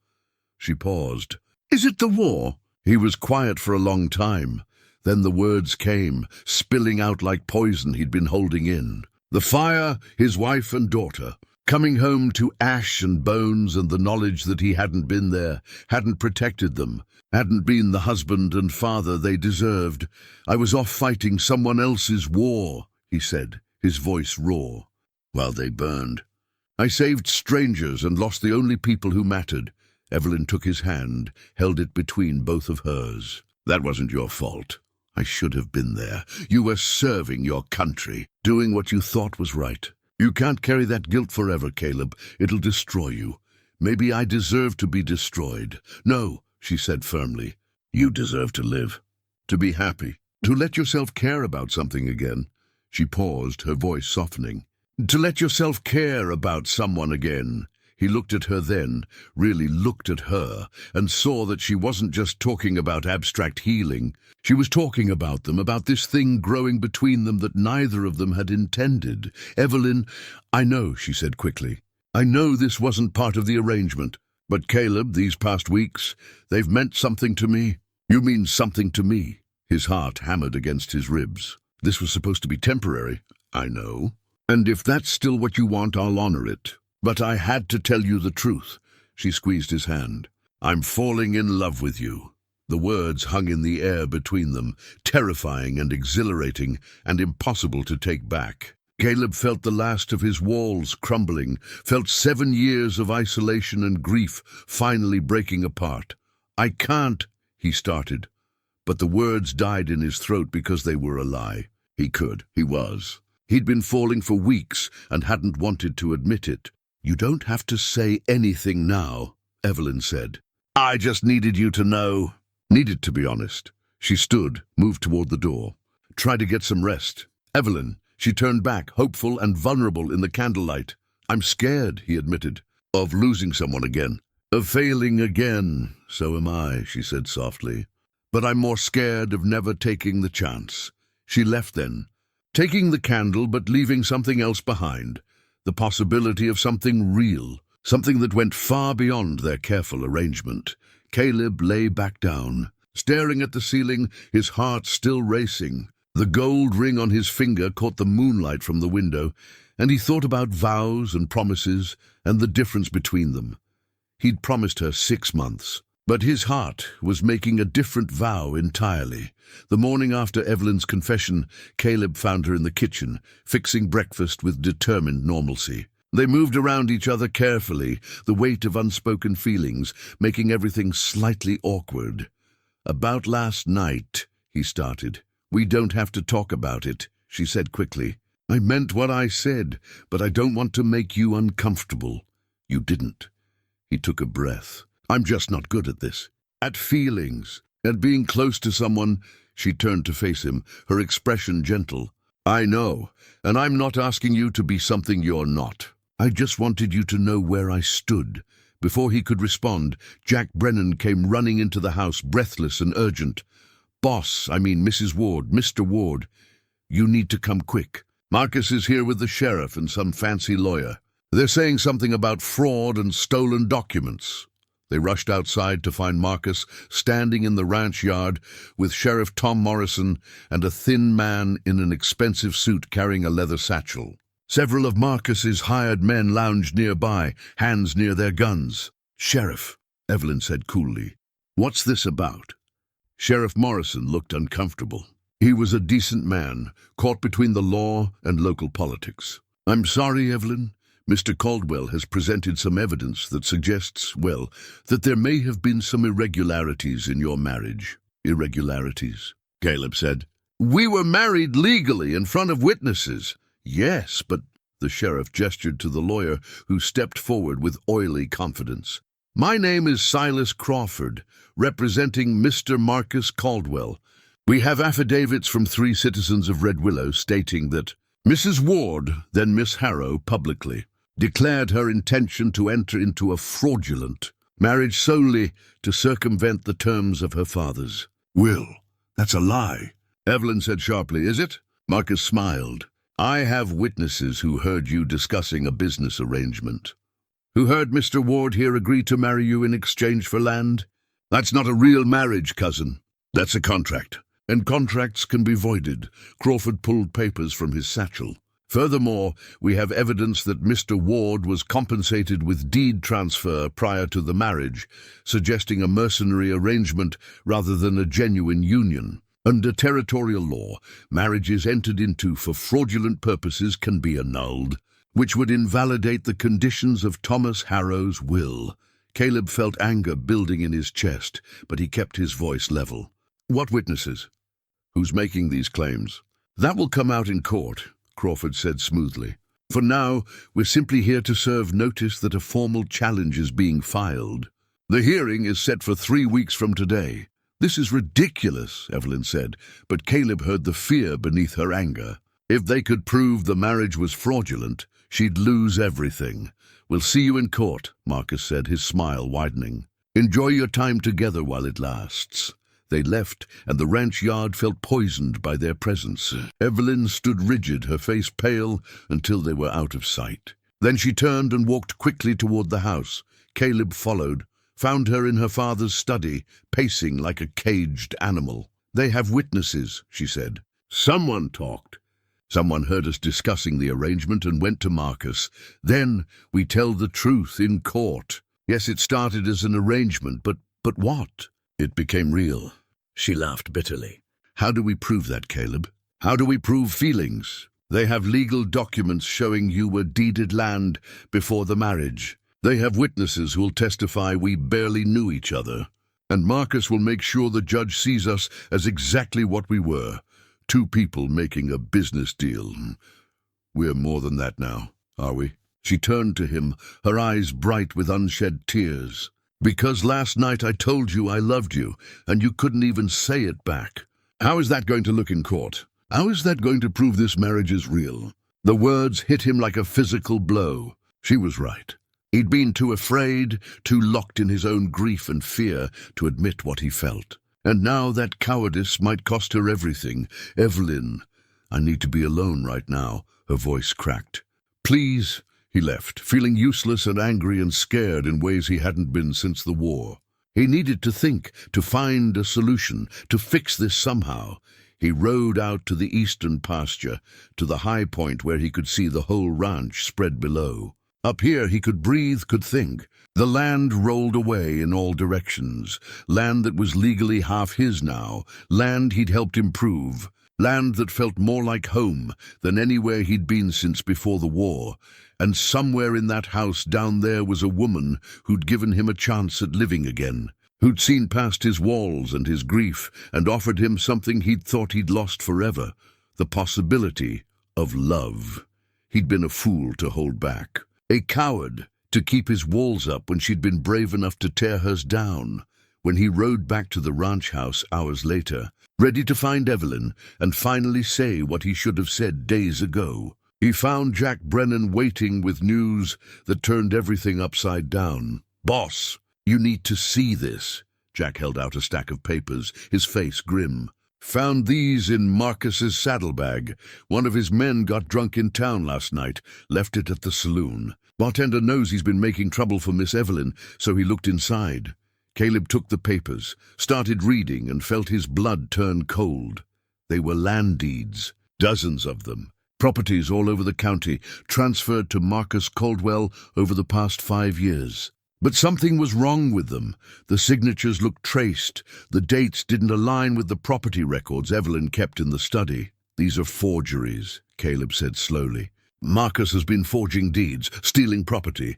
A: She paused. "Is it the war?" He was quiet for a long time. Then the words came, spilling out like poison he'd been holding in. The fire, his wife and daughter, coming home to ash and bones and the knowledge that he hadn't been there, hadn't protected them, hadn't been the husband and father they deserved. "I was off fighting someone else's war," he said, his voice raw, "while they burned. I saved strangers and lost the only people who mattered." Evelyn took his hand, held it between both of hers. "That wasn't your fault. I should have been there. You were serving your country, doing what you thought was right. You can't carry that guilt forever, Caleb. It'll destroy you. Maybe I deserve to be destroyed." "No," she said firmly. "You deserve to live, to be happy, to let yourself care about something again." She paused, her voice softening. "To let yourself care about someone again." He looked at her then, really looked at her, and saw that she wasn't just talking about abstract healing. She was talking about them, about this thing growing between them that neither of them had intended. "Evelyn, I know," she said quickly. "I know this wasn't part of the arrangement. But Caleb, these past weeks, they've meant something to me." "You mean something to me?" His heart hammered against his ribs. "This was supposed to be temporary." "I know. And if that's still what you want, I'll honor it. But I had to tell you the truth." She squeezed his hand. "I'm falling in love with you." The words hung in the air between them, terrifying and exhilarating and impossible to take back. Caleb felt the last of his walls crumbling, felt 7 years of isolation and grief finally breaking apart. "I can't," he started, but the words died in his throat because they were a lie. He could, he was. He'd been falling for weeks and hadn't wanted to admit it. "You don't have to say anything now," Evelyn said. "I just needed you to know." Needed to be honest. She stood, moved toward the door. "Try to get some rest." "Evelyn." She turned back, hopeful and vulnerable in the candlelight. "I'm scared," he admitted, "of losing someone again. Of failing again." "So am I," she said softly. "But I'm more scared of never taking the chance." She left then, taking the candle but leaving something else behind. The possibility of something real, something that went far beyond their careful arrangement. Caleb lay back down, staring at the ceiling, his heart still racing. The gold ring on his finger caught the moonlight from the window, and he thought about vows and promises and the difference between them. He'd promised her 6 months, but his heart was making a different vow entirely. The morning after Evelyn's confession, Caleb found her in the kitchen, fixing breakfast with determined normalcy. They moved around each other carefully, the weight of unspoken feelings, making everything slightly awkward. "About last night," he started. "We don't have to talk about it," she said quickly. "I meant what I said, but I don't want to make you uncomfortable." You didn't. He took a breath. I'm just not good at this. At feelings. At being close to someone. She turned to face him, her expression gentle. I know, and I'm not asking you to be something you're not. I just wanted you to know where I stood. Before he could respond, Jack Brennan came running into the house, breathless and urgent. Mrs. Ward, Mr. Ward, you need to come quick. Marcus is here with the sheriff and some fancy lawyer. They're saying something about fraud and stolen documents. They rushed outside to find Marcus standing in the ranch yard with Sheriff Tom Morrison and a thin man in an expensive suit carrying a leather satchel. Several of Marcus's hired men lounged nearby, hands near their guns. Sheriff, Evelyn said coolly, what's this about? Sheriff Morrison looked uncomfortable. He was a decent man, caught between the law and local politics. I'm sorry, Evelyn. Mr. Caldwell has presented some evidence that suggests, that there may have been some irregularities in your marriage. Irregularities, Caleb said. We were married legally in front of witnesses. Yes, but the sheriff gestured to the lawyer, who stepped forward with oily confidence. My name is Silas Crawford, representing Mr. Marcus Caldwell. We have affidavits from 3 citizens of Red Willow stating that Mrs. Ward, then Miss Harrow, publicly declared her intention to enter into a fraudulent marriage solely to circumvent the terms of her father's will. That's a lie, Evelyn said sharply. Is it? Marcus smiled. I have witnesses who heard you discussing a business arrangement. Who heard Mr. Ward here agree to marry you in exchange for land? That's not a real marriage, cousin. That's a contract. And contracts can be voided. Crawford pulled papers from his satchel. Furthermore, we have evidence that Mr. Ward was compensated with deed transfer prior to the marriage, suggesting a mercenary arrangement rather than a genuine union. Under territorial law, marriages entered into for fraudulent purposes can be annulled, which would invalidate the conditions of Thomas Harrow's will. Caleb felt anger building in his chest, but he kept his voice level. What witnesses? Who's making these claims? That will come out in court, Crawford said smoothly. For now, we're simply here to serve notice that a formal challenge is being filed. The hearing is set for 3 weeks from today. This is ridiculous, Evelyn said, but Caleb heard the fear beneath her anger. If they could prove the marriage was fraudulent, she'd lose everything. We'll see you in court, Marcus said, his smile widening. Enjoy your time together while it lasts. They left, and the ranch yard felt poisoned by their presence. Evelyn stood rigid, her face pale, until they were out of sight. Then she turned and walked quickly toward the house. Caleb followed, found her in her father's study, pacing like a caged animal. They have witnesses, she said. Someone talked. Someone heard us discussing the arrangement and went to Marcus. Then we tell the truth in court. Yes, it started as an arrangement, but what? It became real. She laughed bitterly. How do we prove that, Caleb? How do we prove feelings? They have legal documents showing you were deeded land before the marriage. They have witnesses who will testify we barely knew each other. And Marcus will make sure the judge sees us as exactly what we were. 2 people making a business deal. We're more than that now, are we? She turned to him, her eyes bright with unshed tears. Because last night I told you I loved you, and you couldn't even say it back. How is that going to look in court? How is that going to prove this marriage is real? The words hit him like a physical blow. She was right. He'd been too afraid, too locked in his own grief and fear to admit what he felt. And now that cowardice might cost her everything. Evelyn, I need to be alone right now, her voice cracked. Please. He left, feeling useless and angry and scared in ways he hadn't been since the war. He needed to think, to find a solution, to fix this somehow. He rode out to the eastern pasture, to the high point where he could see the whole ranch spread below. Up here he could breathe, could think. The land rolled away in all directions, land that was legally half his now, land he'd helped improve, land that felt more like home than anywhere he'd been since before the war. And somewhere in that house down there was a woman who'd given him a chance at living again, who'd seen past his walls and his grief and offered him something he'd thought he'd lost forever, the possibility of love. He'd been a fool to hold back, a coward to keep his walls up when she'd been brave enough to tear hers down. When he rode back to the ranch house hours later, ready to find Evelyn and finally say what he should have said days ago, he found Jack Brennan waiting with news that turned everything upside down. "Boss, you need to see this." Jack held out a stack of papers, his face grim. "Found these in Marcus's saddlebag. One of his men got drunk in town last night, left it at the saloon. Bartender knows he's been making trouble for Miss Evelyn, so he looked inside." Caleb took the papers, started reading, and felt his blood turn cold. They were land deeds, dozens of them, properties all over the county, transferred to Marcus Caldwell over the past 5 years. But something was wrong with them. The signatures looked traced. The dates didn't align with the property records Evelyn kept in the study. "These are forgeries," Caleb said slowly. "Marcus has been forging deeds, stealing property.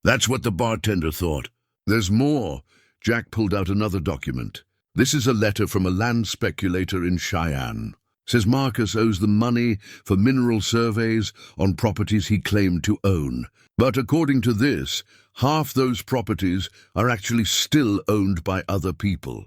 A: That's what the bartender thought. There's more." Jack pulled out another document. "This is a letter from a land speculator in Cheyenne. Says Marcus owes them money for mineral surveys on properties he claimed to own. But according to this, half those properties are actually still owned by other people."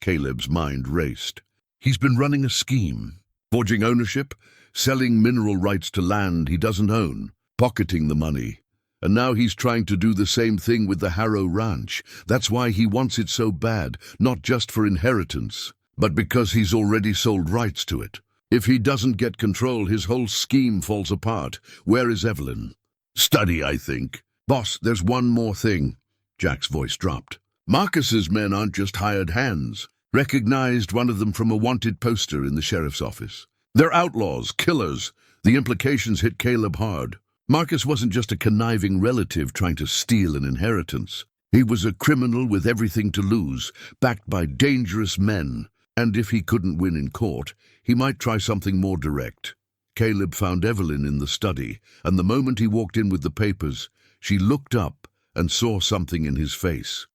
A: Caleb's mind raced. He's been running a scheme, forging ownership, selling mineral rights to land he doesn't own, pocketing the money. And now he's trying to do the same thing with the Harrow Ranch. That's why he wants it so bad, not just for inheritance, but because he's already sold rights to it. If he doesn't get control, his whole scheme falls apart. Where is Evelyn? "Study, I think." "Boss, there's one more thing." Jack's voice dropped. "Marcus's men aren't just hired hands. Recognized one of them from a wanted poster in the sheriff's office. They're outlaws, killers." The implications hit Caleb hard. Marcus wasn't just a conniving relative trying to steal an inheritance. He was a criminal with everything to lose, backed by dangerous men. And if he couldn't win in court, he might try something more direct. Caleb found Evelyn in the study, and the moment he walked in with the papers, she looked up and saw something in his face.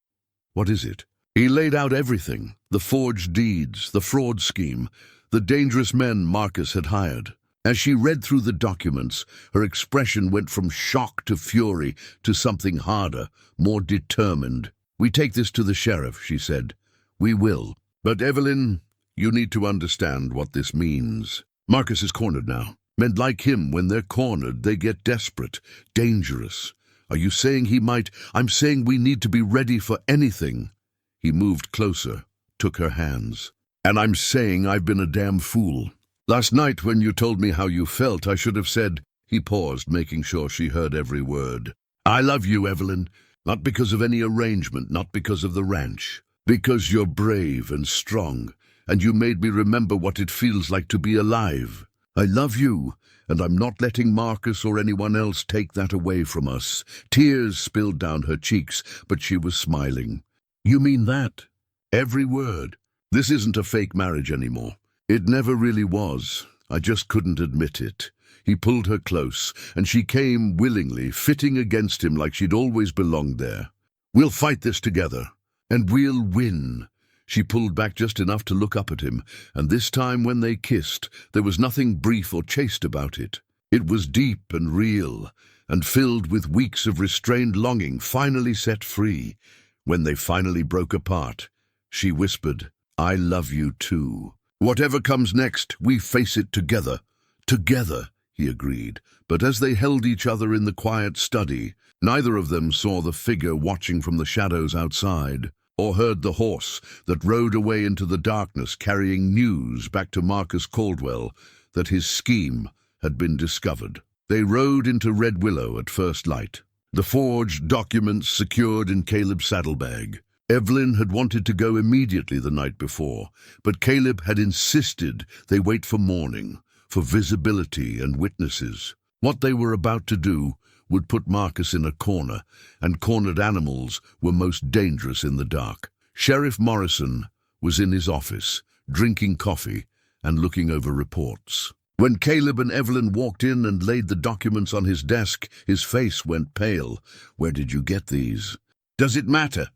A: "What is it?" He laid out everything: the forged deeds, the fraud scheme, the dangerous men Marcus had hired. As she read through the documents, her expression went from shock to fury to something harder, more determined. "We take this to the sheriff," she said. "We will. But Evelyn, you need to understand what this means. Marcus is cornered now. Men like him, when they're cornered, they get desperate, dangerous. Are you saying he might? I'm saying we need to be ready for anything." He moved closer, took her hands. "And I'm saying I've been a damn fool. Last night, when you told me how you felt, I should have said—" He paused, making sure she heard every word. "I love you, Evelyn, not because of any arrangement, not because of the ranch. Because you're brave and strong, and you made me remember what it feels like to be alive. I love you, and I'm not letting Marcus or anyone else take that away from us." Tears spilled down her cheeks, but she was smiling. "You mean that?" "Every word. This isn't a fake marriage anymore. It never really was. I just couldn't admit it." He pulled her close, and she came willingly, fitting against him like she'd always belonged there. "We'll fight this together, and we'll win." She pulled back just enough to look up at him, and this time when they kissed, there was nothing brief or chaste about it. It was deep and real, and filled with weeks of restrained longing, finally set free. When they finally broke apart, she whispered, "I love you too. Whatever comes next, we face it together." "Together," he agreed. But as they held each other in the quiet study, neither of them saw the figure watching from the shadows outside, or heard the horse that rode away into the darkness carrying news back to Marcus Caldwell that his scheme had been discovered. They rode into Red Willow at first light, the forged documents secured in Caleb's saddlebag. Evelyn had wanted to go immediately the night before, but Caleb had insisted they wait for morning, for visibility and witnesses. What they were about to do would put Marcus in a corner, and cornered animals were most dangerous in the dark. Sheriff Morrison was in his office, drinking coffee and looking over reports. When Caleb and Evelyn walked in and laid the documents on his desk, his face went pale. "Where did you get these?" "Does it matter?"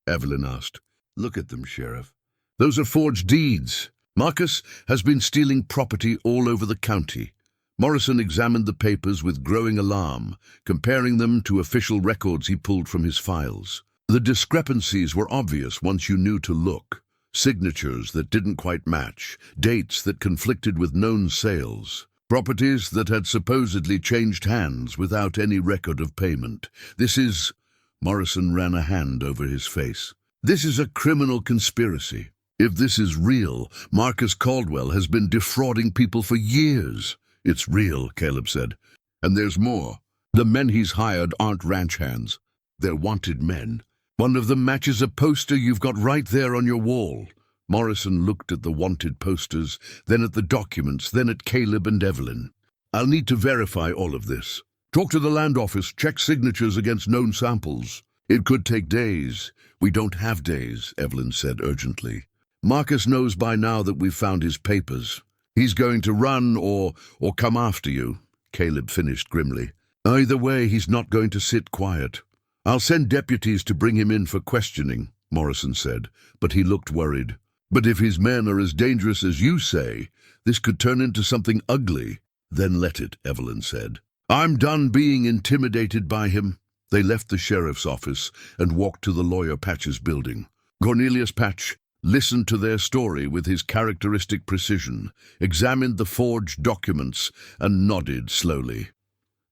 A: Evelyn asked. "Look at them, Sheriff. Those are forged deeds. Marcus has been stealing property all over the county. Morrison examined the papers with growing alarm, comparing them to official records he pulled from his files. The discrepancies were obvious once you knew to look. Signatures that didn't quite match, dates that conflicted with known sales, properties that had supposedly changed hands without any record of payment. Morrison ran a hand over his face. This is a criminal conspiracy. If this is real, Marcus Caldwell has been defrauding people for years. It's real, Caleb said. And there's more. The men he's hired aren't ranch hands. They're wanted men. One of them matches a poster you've got right there on your wall. Morrison looked at the wanted posters, then at the documents, then at Caleb and Evelyn. I'll need to verify all of this. Talk to the land office, check signatures against known samples. It could take days. We don't have days, Evelyn said urgently. Marcus knows by now that we've found his papers. He's going to run or come after you, Caleb finished grimly. Either way, he's not going to sit quiet. I'll send deputies to bring him in for questioning, Morrison said, but he looked worried. But if his men are as dangerous as you say, this could turn into something ugly. Then let it, Evelyn said. I'm done being intimidated by him. They left the sheriff's office and walked to the lawyer Patch's building. Cornelius Patch listened to their story with his characteristic precision, examined the forged documents, and nodded slowly.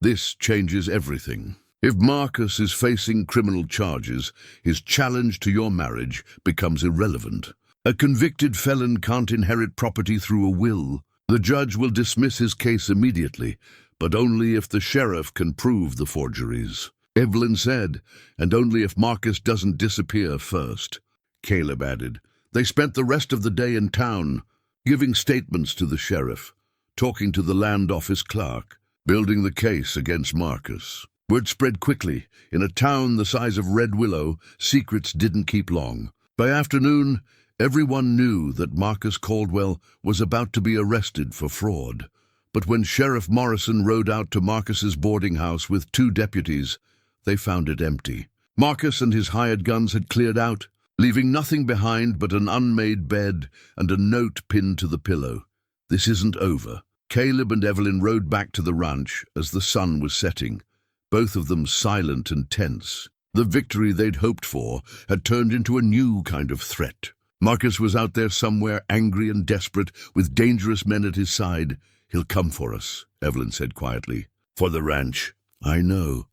A: This changes everything. If Marcus is facing criminal charges, his challenge to your marriage becomes irrelevant. A convicted felon can't inherit property through a will. The judge will dismiss his case immediately, but only if the sheriff can prove the forgeries. Evelyn said, and only if Marcus doesn't disappear first. Caleb added. They spent the rest of the day in town, giving statements to the sheriff, talking to the land office clerk, building the case against Marcus. Word spread quickly. In a town the size of Red Willow, secrets didn't keep long. By afternoon, everyone knew that Marcus Caldwell was about to be arrested for fraud. But when Sheriff Morrison rode out to Marcus's boarding house with 2 deputies, they found it empty. Marcus and his hired guns had cleared out, leaving nothing behind but an unmade bed and a note pinned to the pillow. This isn't over. Caleb and Evelyn rode back to the ranch as the sun was setting, both of them silent and tense. The victory they'd hoped for had turned into a new kind of threat. Marcus was out there somewhere, angry and desperate, with dangerous men at his side. He'll come for us, Evelyn said quietly. For the ranch. I know.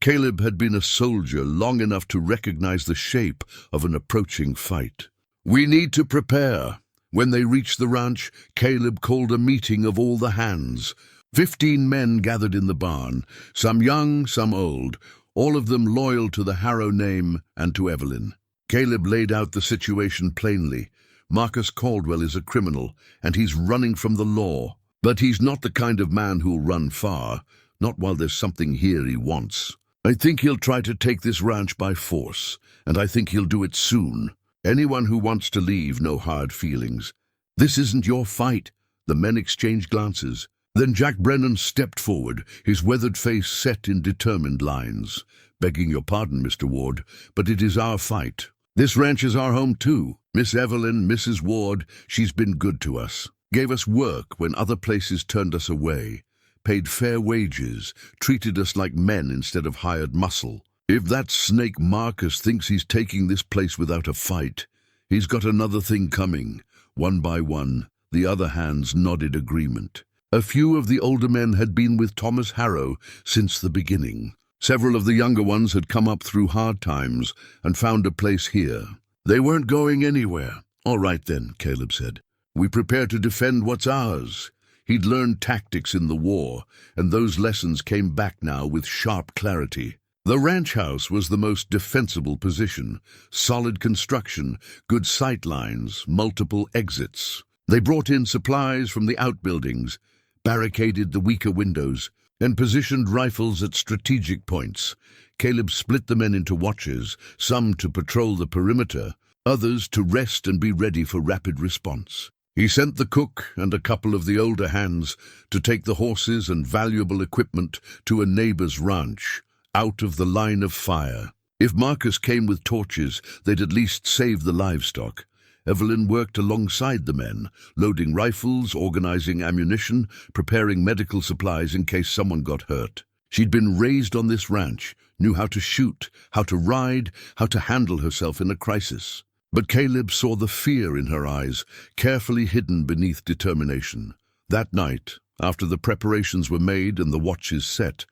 A: Caleb had been a soldier long enough to recognize the shape of an approaching fight. We need to prepare. When they reached the ranch, Caleb called a meeting of all the hands. 15 men gathered in the barn, some young, some old, all of them loyal to the Harrow name and to Evelyn. Caleb laid out the situation plainly. Marcus Caldwell is a criminal, and he's running from the law. But he's not the kind of man who'll run far, not while there's something here he wants. I think he'll try to take this ranch by force, and I think he'll do it soon. Anyone who wants to leave, no hard feelings. This isn't your fight. The men exchanged glances. Then Jack Brennan stepped forward, his weathered face set in determined lines. Begging your pardon, Mr. Ward, but it is our fight. This ranch is our home too. Miss Evelyn, Mrs. Ward, she's been good to us. Gave us work when other places turned us away. Paid fair wages, treated us like men instead of hired muscle. If that snake Marcus thinks he's taking this place without a fight, he's got another thing coming. One by one, the other hands nodded agreement. A few of the older men had been with Thomas Harrow since the beginning. Several of the younger ones had come up through hard times and found a place here. They weren't going anywhere. All right then, Caleb said. We prepare to defend what's ours. He'd learned tactics in the war, and those lessons came back now with sharp clarity. The ranch house was the most defensible position. Solid construction, good sight lines, multiple exits. They brought in supplies from the outbuildings, barricaded the weaker windows, and positioned rifles at strategic points. Caleb split the men into watches, some to patrol the perimeter, others to rest and be ready for rapid response. He sent the cook and a couple of the older hands to take the horses and valuable equipment to a neighbor's ranch, out of the line of fire. If Marcus came with torches, they'd at least save the livestock. Evelyn worked alongside the men, loading rifles, organizing ammunition, preparing medical supplies in case someone got hurt. She'd been raised on this ranch, knew how to shoot, how to ride, how to handle herself in a crisis. But Caleb saw the fear in her eyes, carefully hidden beneath determination. That night, after the preparations were made and the watches set,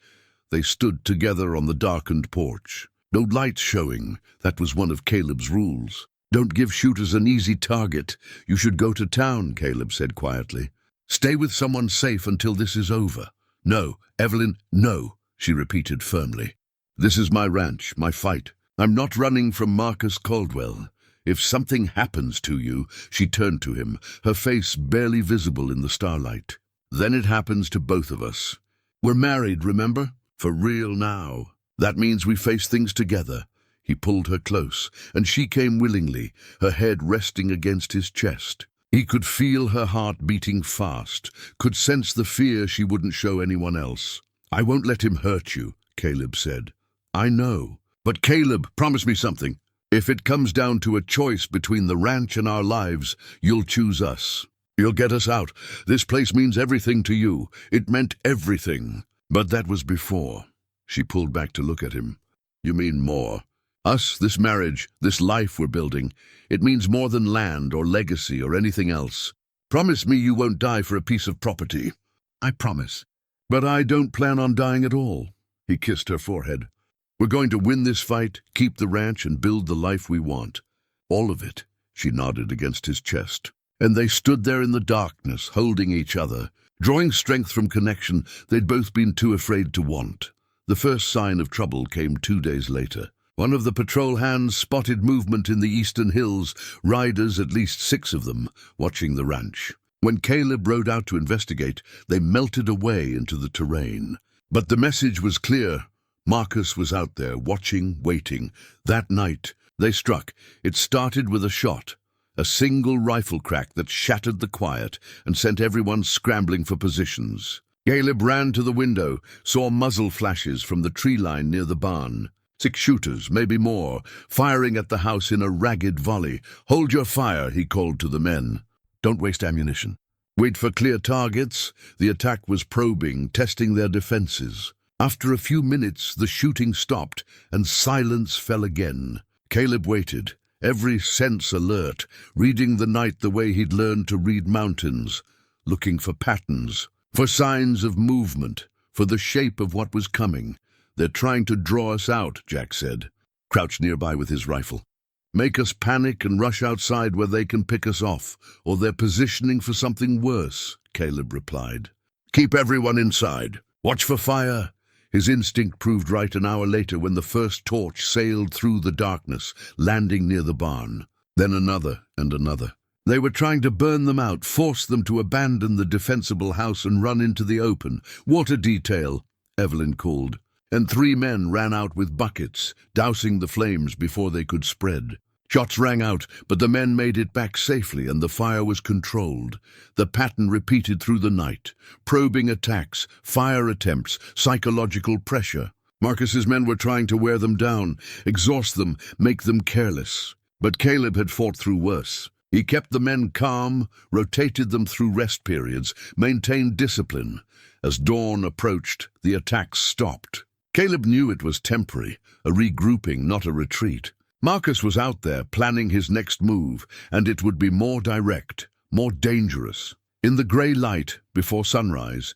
A: they stood together on the darkened porch. No lights showing, that was one of Caleb's rules. "Don't give shooters an easy target. You should go to town," Caleb said quietly. "Stay with someone safe until this is over." "No, Evelyn, no," she repeated firmly. "This is my ranch, my fight. I'm not running from Marcus Caldwell. If something happens to you," she turned to him, her face barely visible in the starlight, "then it happens to both of us. We're married, remember? For real now. That means we face things together." He pulled her close, and she came willingly, her head resting against his chest. He could feel her heart beating fast, could sense the fear she wouldn't show anyone else. "I won't let him hurt you," Caleb said. "I know. But Caleb, promise me something. If it comes down to a choice between the ranch and our lives, you'll choose us. You'll get us out. This place means everything to you. It meant everything. But that was before." She pulled back to look at him. "You mean more? Us, this marriage, this life we're building, it means more than land or legacy or anything else. Promise me you won't die for a piece of property." "I promise." "But I don't plan on dying at all." He kissed her forehead. "We're going to win this fight, keep the ranch, and build the life we want. All of it," she nodded against his chest. And they stood there in the darkness, holding each other, drawing strength from connection they'd both been too afraid to want. The first sign of trouble came 2 days later. One of the patrol hands spotted movement in the eastern hills, riders, at least 6 of them, watching the ranch. When Caleb rode out to investigate, they melted away into the terrain. But the message was clear. Marcus was out there, watching, waiting. That night, they struck. It started with a shot, a single rifle crack that shattered the quiet and sent everyone scrambling for positions. Caleb ran to the window, saw muzzle flashes from the tree line near the barn. 6 shooters, maybe more, firing at the house in a ragged volley. "Hold your fire," he called to the men. "Don't waste ammunition. Wait for clear targets." The attack was probing, testing their defenses. After a few minutes, the shooting stopped, and silence fell again. Caleb waited, every sense alert, reading the night the way he'd learned to read mountains, looking for patterns, for signs of movement, for the shape of what was coming. "They're trying to draw us out," Jack said, crouched nearby with his rifle. "Make us panic and rush outside where they can pick us off, or they're positioning for something worse," Caleb replied. "Keep everyone inside. Watch for fire." His instinct proved right an hour later when the first torch sailed through the darkness, landing near the barn. Then another and another. They were trying to burn them out, force them to abandon the defensible house and run into the open. "Water detail," Evelyn called, and 3 men ran out with buckets, dousing the flames before they could spread. Shots rang out, but the men made it back safely and the fire was controlled. The pattern repeated through the night. Probing attacks, fire attempts, psychological pressure. Marcus's men were trying to wear them down, exhaust them, make them careless. But Caleb had fought through worse. He kept the men calm, rotated them through rest periods, maintained discipline. As dawn approached, the attacks stopped. Caleb knew it was temporary, a regrouping, not a retreat. Marcus was out there planning his next move, and it would be more direct, more dangerous. In the grey light, before sunrise,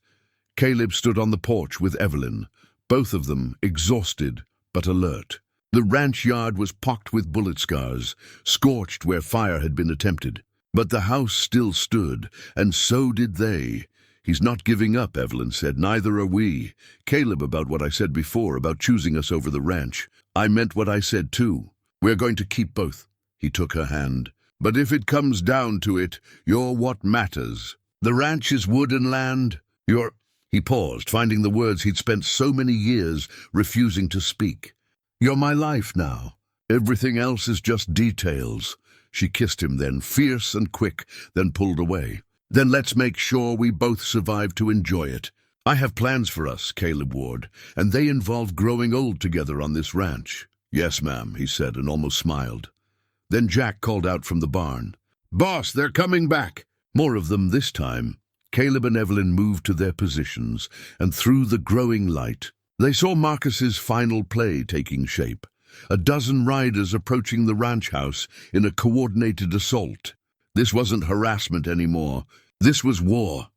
A: Caleb stood on the porch with Evelyn, both of them exhausted but alert. The ranch yard was pocked with bullet scars, scorched where fire had been attempted. But the house still stood, and so did they. "He's not giving up," Evelyn said. "Neither are we. Caleb, about what I said before, about choosing us over the ranch. I meant what I said too. We're going to keep both." He took her hand. "But if it comes down to it, you're what matters. The ranch is wood and land. You're—" He paused, finding the words he'd spent so many years refusing to speak. "You're my life now. Everything else is just details." She kissed him then, fierce and quick, then pulled away. "Then let's make sure we both survive to enjoy it. I have plans for us," Caleb warned, "and they involve growing old together on this ranch." "Yes, ma'am," he said and almost smiled. Then Jack called out from the barn. "Boss, they're coming back!" More of them this time. Caleb and Evelyn moved to their positions, and through the growing light, they saw Marcus's final play taking shape. A dozen riders approaching the ranch house in a coordinated assault. This wasn't harassment anymore. This was war.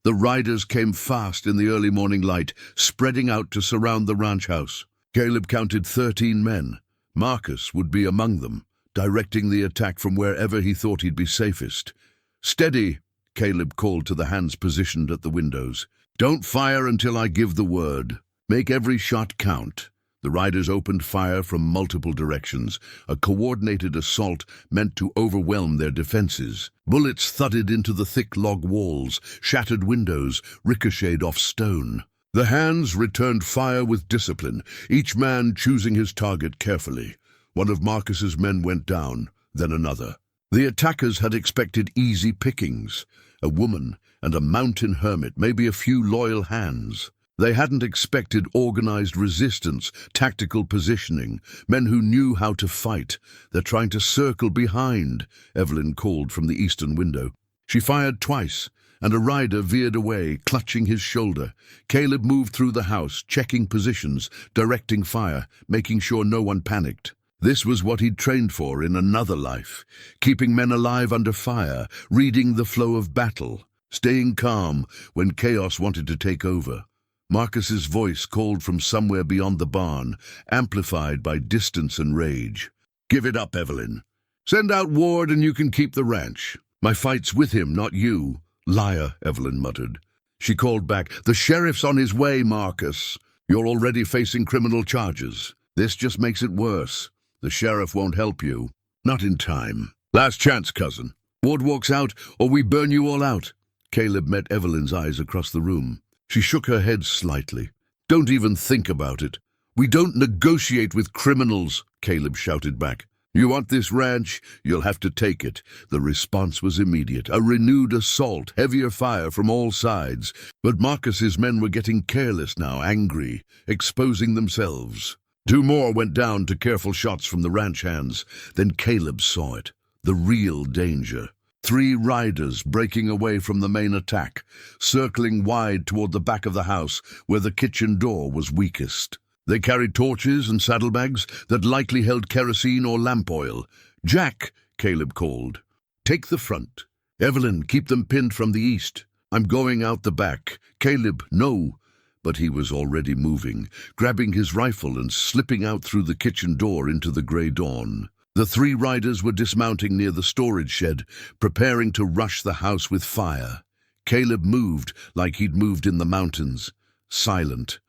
A: The riders came fast in the early morning light, spreading out to surround the ranch house. Caleb counted 13 men. Marcus would be among them, directing the attack from wherever he thought he'd be safest. "Steady," Caleb called to the hands positioned at the windows. "Don't fire until I give the word. Make every shot count." The riders opened fire from multiple directions, a coordinated assault meant to overwhelm their defenses. Bullets thudded into the thick log walls, shattered windows, ricocheted off stone. The hands returned fire with discipline, each man choosing his target carefully. One of Marcus's men went down, then another. The attackers had expected easy pickings, a woman and a mountain hermit, maybe a few loyal hands. They hadn't expected organized resistance, tactical positioning, men who knew how to fight. "They're trying to circle behind," Evelyn called from the eastern window. She fired twice, and a rider veered away, clutching his shoulder. Caleb moved through the house, checking positions, directing fire, making sure no one panicked. This was what he'd trained for in another life, keeping men alive under fire, reading the flow of battle, staying calm when chaos wanted to take over. Marcus's voice called from somewhere beyond the barn, amplified by distance and rage. "Give it up, Evelyn. Send out Ward and you can keep the ranch. My fight's with him, not you." "Liar," Evelyn muttered. She called back, "The sheriff's on his way, Marcus. You're already facing criminal charges. This just makes it worse. The sheriff won't help you. Not in time. Last chance, cousin. Ward walks out, or we burn you all out." Caleb met Evelyn's eyes across the room. She shook her head slightly. "Don't even think about it. We don't negotiate with criminals," Caleb shouted back. "You want this ranch? You'll have to take it." The response was immediate. A renewed assault, heavier fire from all sides. But Marcus's men were getting careless now, angry, exposing themselves. 2 more went down to careful shots from the ranch hands. Then Caleb saw it. The real danger. 3 riders breaking away from the main attack, circling wide toward the back of the house where the kitchen door was weakest. They carried torches and saddlebags that likely held kerosene or lamp oil. "Jack," Caleb called. "Take the front. Evelyn, keep them pinned from the east. I'm going out the back." "Caleb, no." But he was already moving, grabbing his rifle and slipping out through the kitchen door into the gray dawn. The 3 riders were dismounting near the storage shed, preparing to rush the house with fire. Caleb moved like he'd moved in the mountains, silent,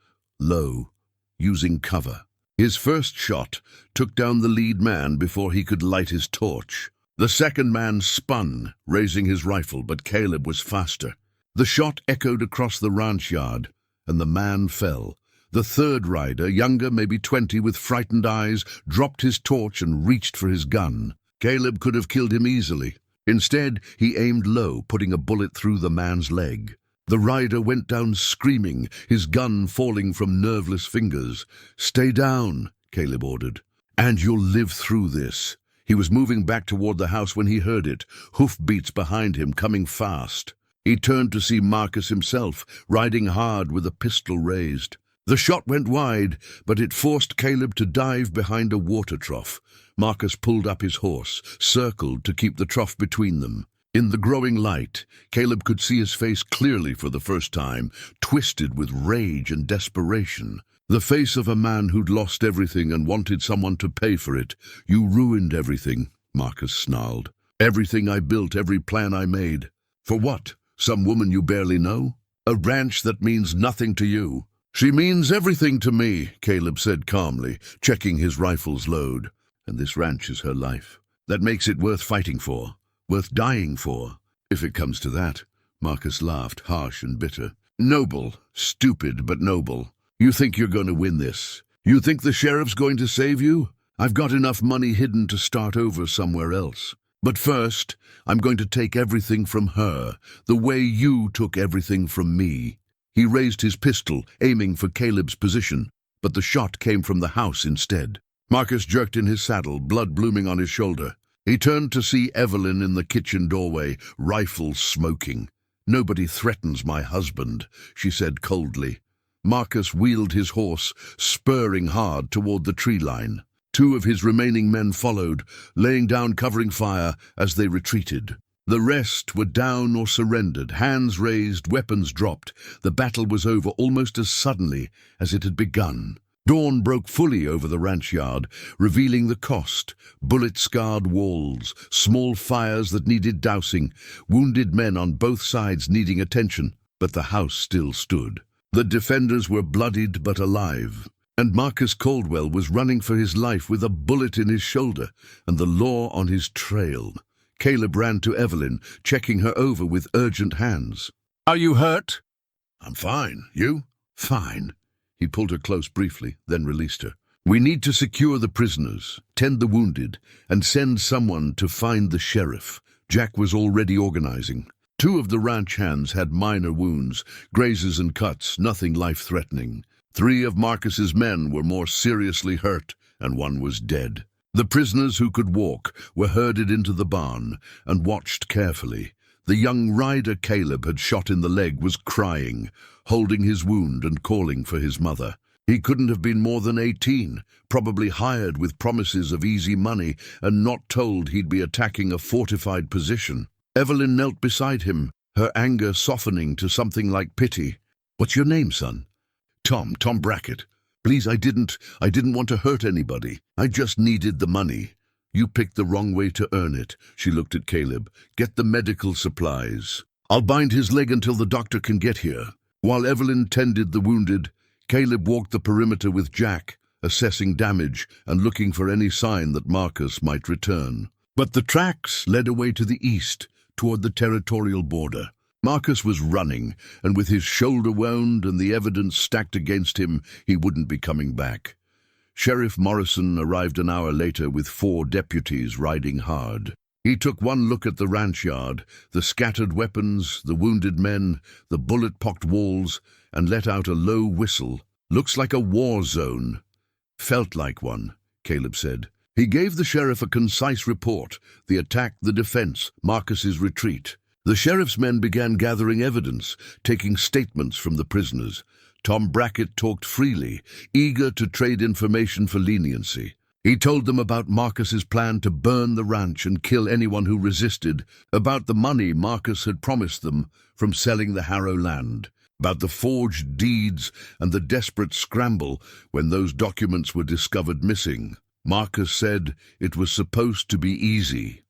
A: low, using cover. His first shot took down the lead man before he could light his torch. The second man spun, raising his rifle, but Caleb was faster. The shot echoed across the ranch yard, and the man fell. The third rider, younger, maybe 20, with frightened eyes, dropped his torch and reached for his gun. Caleb could have killed him easily. Instead, he aimed low, putting a bullet through the man's leg. The rider went down screaming, his gun falling from nerveless fingers. "Stay down," Caleb ordered. "And you'll live through this." He was moving back toward the house when he heard it, hoofbeats behind him, coming fast. He turned to see Marcus himself, riding hard with a pistol raised. The shot went wide, but it forced Caleb to dive behind a water trough. Marcus pulled up his horse, circled to keep the trough between them. In the growing light, Caleb could see his face clearly for the first time, twisted with rage and desperation. The face of a man who'd lost everything and wanted someone to pay for it. "You ruined everything," Marcus snarled. "Everything I built, every plan I made. For what? Some woman you barely know? A ranch that means nothing to you?" "She means everything to me," Caleb said calmly, checking his rifle's load. "And this ranch is her life. That makes it worth fighting for, worth dying for, if it comes to that." Marcus laughed, harsh and bitter. "Noble, stupid but noble. You think you're going to win this? You think the sheriff's going to save you? I've got enough money hidden to start over somewhere else. But first, I'm going to take everything from her, the way you took everything from me." He raised his pistol, aiming for Caleb's position, but the shot came from the house instead. Marcus jerked in his saddle, blood blooming on his shoulder. He turned to see Evelyn in the kitchen doorway, rifle smoking. "Nobody threatens my husband," she said coldly. Marcus wheeled his horse, spurring hard toward the tree line. Two of his remaining men followed, laying down covering fire as they retreated. The rest were down or surrendered, hands raised, weapons dropped. The battle was over almost as suddenly as it had begun. Dawn broke fully over the ranch yard, revealing the cost: bullet-scarred walls, small fires that needed dousing, wounded men on both sides needing attention, but the house still stood. The defenders were bloodied but alive, and Marcus Caldwell was running for his life with a bullet in his shoulder and the law on his trail. Caleb ran to Evelyn, checking her over with urgent hands.
B: "Are you hurt?"
A: "I'm fine. You?" "Fine." He pulled her close briefly, then released her. "We need to secure the prisoners, tend the wounded, and send someone to find the sheriff." Jack was already organizing. Two of the ranch hands had minor wounds, grazes and cuts, nothing life-threatening. Three of Marcus's men were more seriously hurt, and one was dead. The prisoners who could walk were herded into the barn and watched carefully. The young rider Caleb had shot in the leg was crying, holding his wound and calling for his mother. He couldn't have been more than 18, probably hired with promises of easy money and not told he'd be attacking a fortified position. Evelyn knelt beside him, her anger softening to something like pity. "What's your name, son?" Tom Brackett. "Please, I didn't want to hurt anybody. I just needed the money." "You picked the wrong way to earn it." She looked at Caleb. "Get the medical supplies. I'll bind his leg until the doctor can get here." While Evelyn tended the wounded, Caleb walked the perimeter with Jack, assessing damage and looking for any sign that Marcus might return. But the tracks led away to the east, toward the territorial border. Marcus was running, and with his shoulder wound and the evidence stacked against him, he wouldn't be coming back. Sheriff Morrison arrived an hour later with 4 deputies riding hard. He took one look at the ranch yard, the scattered weapons, the wounded men, the bullet-pocked walls, and let out a low whistle. "Looks like a war zone." "Felt like one," Caleb said. He gave the sheriff a concise report: the attack, the defense, Marcus's retreat. The sheriff's men began gathering evidence, taking statements from the prisoners. Tom Brackett talked freely, eager to trade information for leniency. He told them about Marcus's plan to burn the ranch and kill anyone who resisted, about the money Marcus had promised them from selling the Harrow land, about the forged deeds and the desperate scramble when those documents were discovered missing. Marcus said it was supposed to be easy.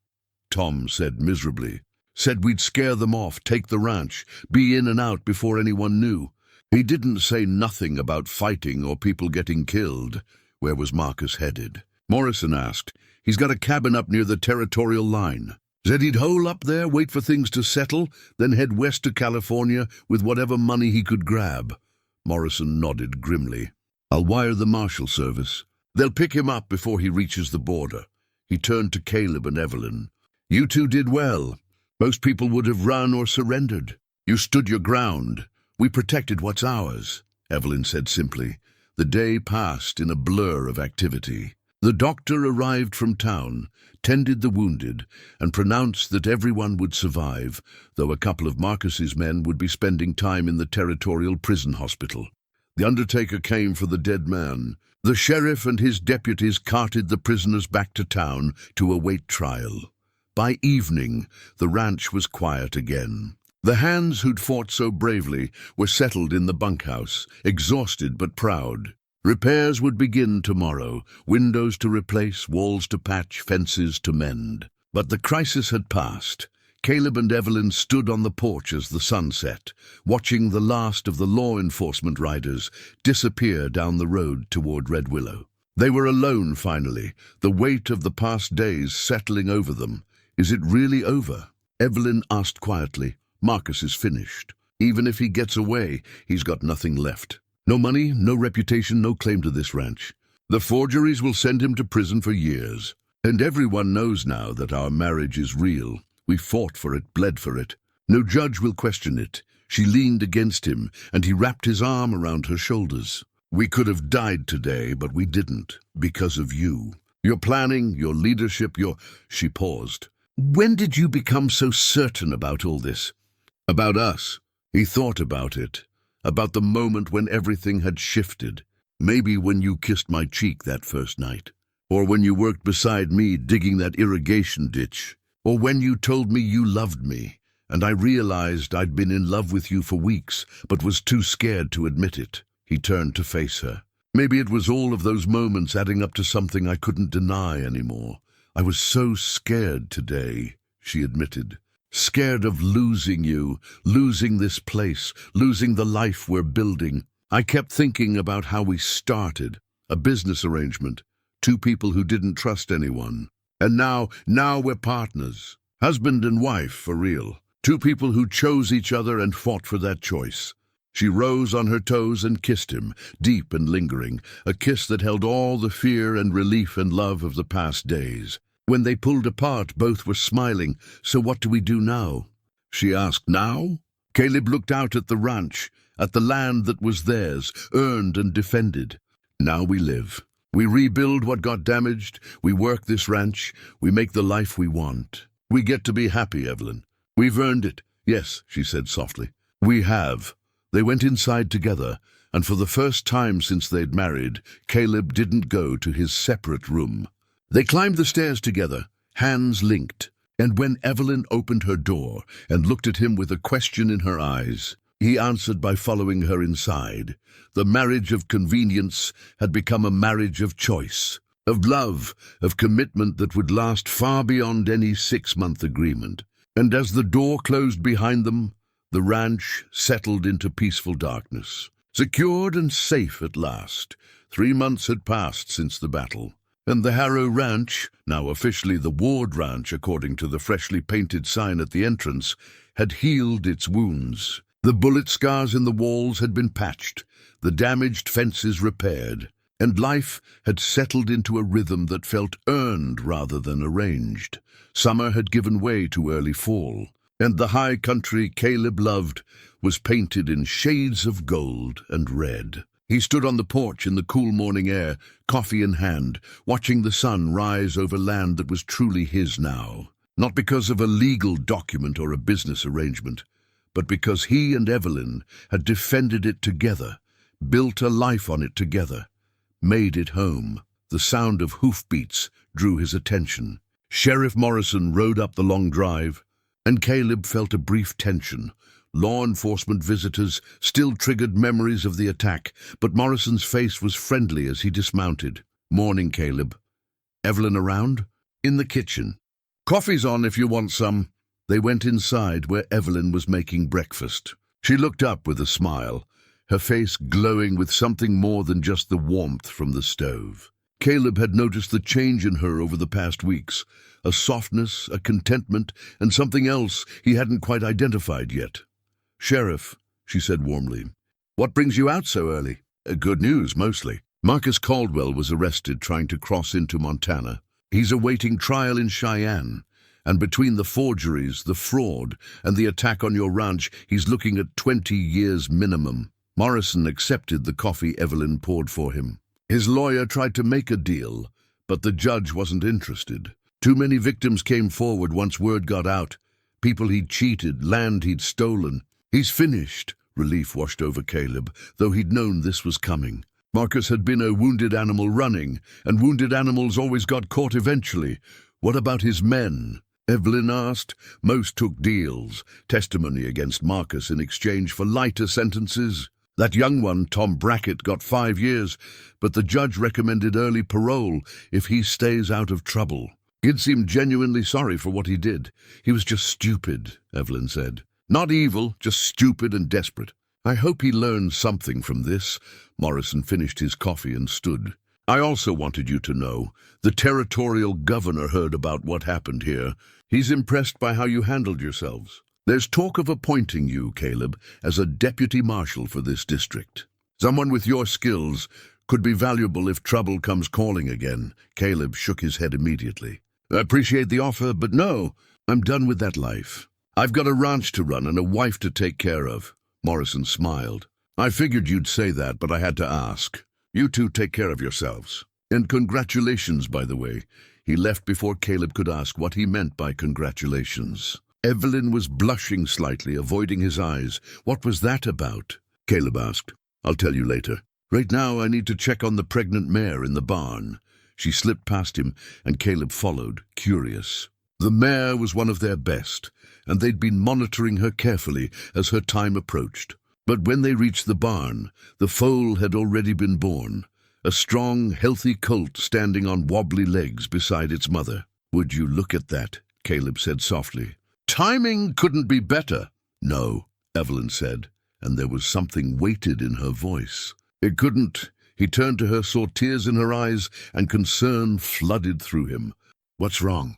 A: Tom said miserably. Said we'd scare them off, take the ranch, be in and out before anyone knew. He didn't say nothing about fighting or people getting killed. Where was Marcus headed? Morrison asked. "He's got a cabin up near the territorial line. Said he'd hole up there, wait for things to settle, then head west to California with whatever money he could grab." Morrison nodded grimly. "I'll wire the marshal service. They'll pick him up before he reaches the border." He turned to Caleb and Evelyn. "You two did well. Most people would have run or surrendered. You stood your ground. We protected what's ours," Evelyn said simply. The day passed in a blur of activity. The doctor arrived from town, tended the wounded, and pronounced that everyone would survive, though a couple of Marcus's men would be spending time in the territorial prison hospital. The undertaker came for the dead man. The sheriff and his deputies carted the prisoners back to town to await trial. By evening, the ranch was quiet again. The hands who'd fought so bravely were settled in the bunkhouse, exhausted but proud. Repairs would begin tomorrow, windows to replace, walls to patch, fences to mend. But the crisis had passed. Caleb and Evelyn stood on the porch as the sun set, watching the last of the law enforcement riders disappear down the road toward Red Willow. They were alone finally, the weight of the past days settling over them. "Is it really over?" Evelyn asked quietly. "Marcus is finished. Even if he gets away, he's got nothing left. No money, no reputation, no claim to this ranch. The forgeries will send him to prison for years. And everyone knows now that our marriage is real. We fought for it, bled for it. No judge will question it." She leaned against him, and he wrapped his arm around her shoulders. "We could have died today, but we didn't, because of you. Your planning, your leadership, your... She paused. When did you become so certain about all this? About us. He thought about it. About the moment when everything had shifted. Maybe when you kissed my cheek that first night. Or when you worked beside me digging that irrigation ditch. Or when you told me you loved me, and I realized I'd been in love with you for weeks, but was too scared to admit it. He turned to face her. Maybe it was all of those moments adding up to something I couldn't deny anymore. I was so scared today, she admitted. Scared of losing you, losing this place, losing the life we're building. I kept thinking about how we started. A business arrangement. Two people who didn't trust anyone. And now we're partners. Husband and wife, for real. Two people who chose each other and fought for that choice. She rose on her toes and kissed him, deep and lingering, a kiss that held all the fear and relief and love of the past days. When they pulled apart, both were smiling. So what do we do now? She asked. Now? Caleb looked out at the ranch, at the land that was theirs, earned and defended. Now we live. We rebuild what got damaged, we work this ranch, we make the life we want. We get to be happy, Evelyn. We've earned it. Yes, she said softly. We have. They went inside together, and for the first time since they'd married, Caleb didn't go to his separate room. They climbed the stairs together, hands linked, and when Evelyn opened her door and looked at him with a question in her eyes, he answered by following her inside. The marriage of convenience had become a marriage of choice, of love, of commitment that would last far beyond any 6-month agreement. And as the door closed behind them, the ranch settled into peaceful darkness. Secured and safe at last. 3 months had passed since the battle. And the Harrow Ranch, now officially the Ward Ranch according to the freshly painted sign at the entrance, had healed its wounds. The bullet scars in the walls had been patched, the damaged fences repaired, and life had settled into a rhythm that felt earned rather than arranged. Summer had given way to early fall, and the high country Caleb loved was painted in shades of gold and red. He stood on the porch in the cool morning air, coffee in hand, watching the sun rise over land that was truly his now. Not because of a legal document or a business arrangement, but because he and Evelyn had defended it together, built a life on it together, made it home. The sound of hoofbeats drew his attention. Sheriff Morrison rode up the long drive, and Caleb felt a brief tension. Law enforcement visitors still triggered memories of the attack, but Morrison's face was friendly as he dismounted. Morning, Caleb. Evelyn around? In the kitchen. Coffee's on if you want some. They went inside where Evelyn was making breakfast. She looked up with a smile, her face glowing with something more than just the warmth from the stove. Caleb had noticed the change in her over the past weeks, a softness, a contentment, and something else he hadn't quite identified yet. Sheriff, she said warmly, what brings you out so early? Good news, mostly. Marcus Caldwell was arrested trying to cross into Montana. He's awaiting trial in Cheyenne, and between the forgeries, the fraud, and the attack on your ranch, he's looking at 20 years minimum. Morrison accepted the coffee Evelyn poured for him. His lawyer tried to make a deal, but the judge wasn't interested. Too many victims came forward once word got out. People he'd cheated, land he'd stolen. He's finished. Relief washed over Caleb, though he'd known this was coming. Marcus had been a wounded animal running, and wounded animals always got caught eventually. What about his men? Evelyn asked. Most took deals, testimony against Marcus in exchange for lighter sentences. That young one, Tom Brackett, got 5 years, but the judge recommended early parole if he stays out of trouble. He'd seemed genuinely sorry for what he did. He was just stupid, Evelyn said. Not evil, just stupid and desperate. I hope he learned something from this. Morrison finished his coffee and stood. I also wanted you to know. The territorial governor heard about what happened here. He's impressed by how you handled yourselves. There's talk of appointing you, Caleb, as a deputy marshal for this district. Someone with your skills could be valuable if trouble comes calling again. Caleb shook his head immediately. I appreciate the offer, but no, I'm done with that life. I've got a ranch to run and a wife to take care of. Morrison smiled. I figured you'd say that, but I had to ask. You two take care of yourselves. And congratulations, by the way. He left before Caleb could ask what he meant by congratulations. Evelyn was blushing slightly, avoiding his eyes. What was that about? Caleb asked. I'll tell you later. Right now I need to check on the pregnant mare in the barn. She slipped past him, and Caleb followed, curious. The mare was one of their best, and they'd been monitoring her carefully as her time approached. But when they reached the barn, the foal had already been born, a strong, healthy colt standing on wobbly legs beside its mother. Would you look at that? Caleb said softly. Timing couldn't be better. No, Evelyn said, and there was something weighted in her voice. It couldn't. He turned to her, saw tears in her eyes, and concern flooded through him. What's wrong?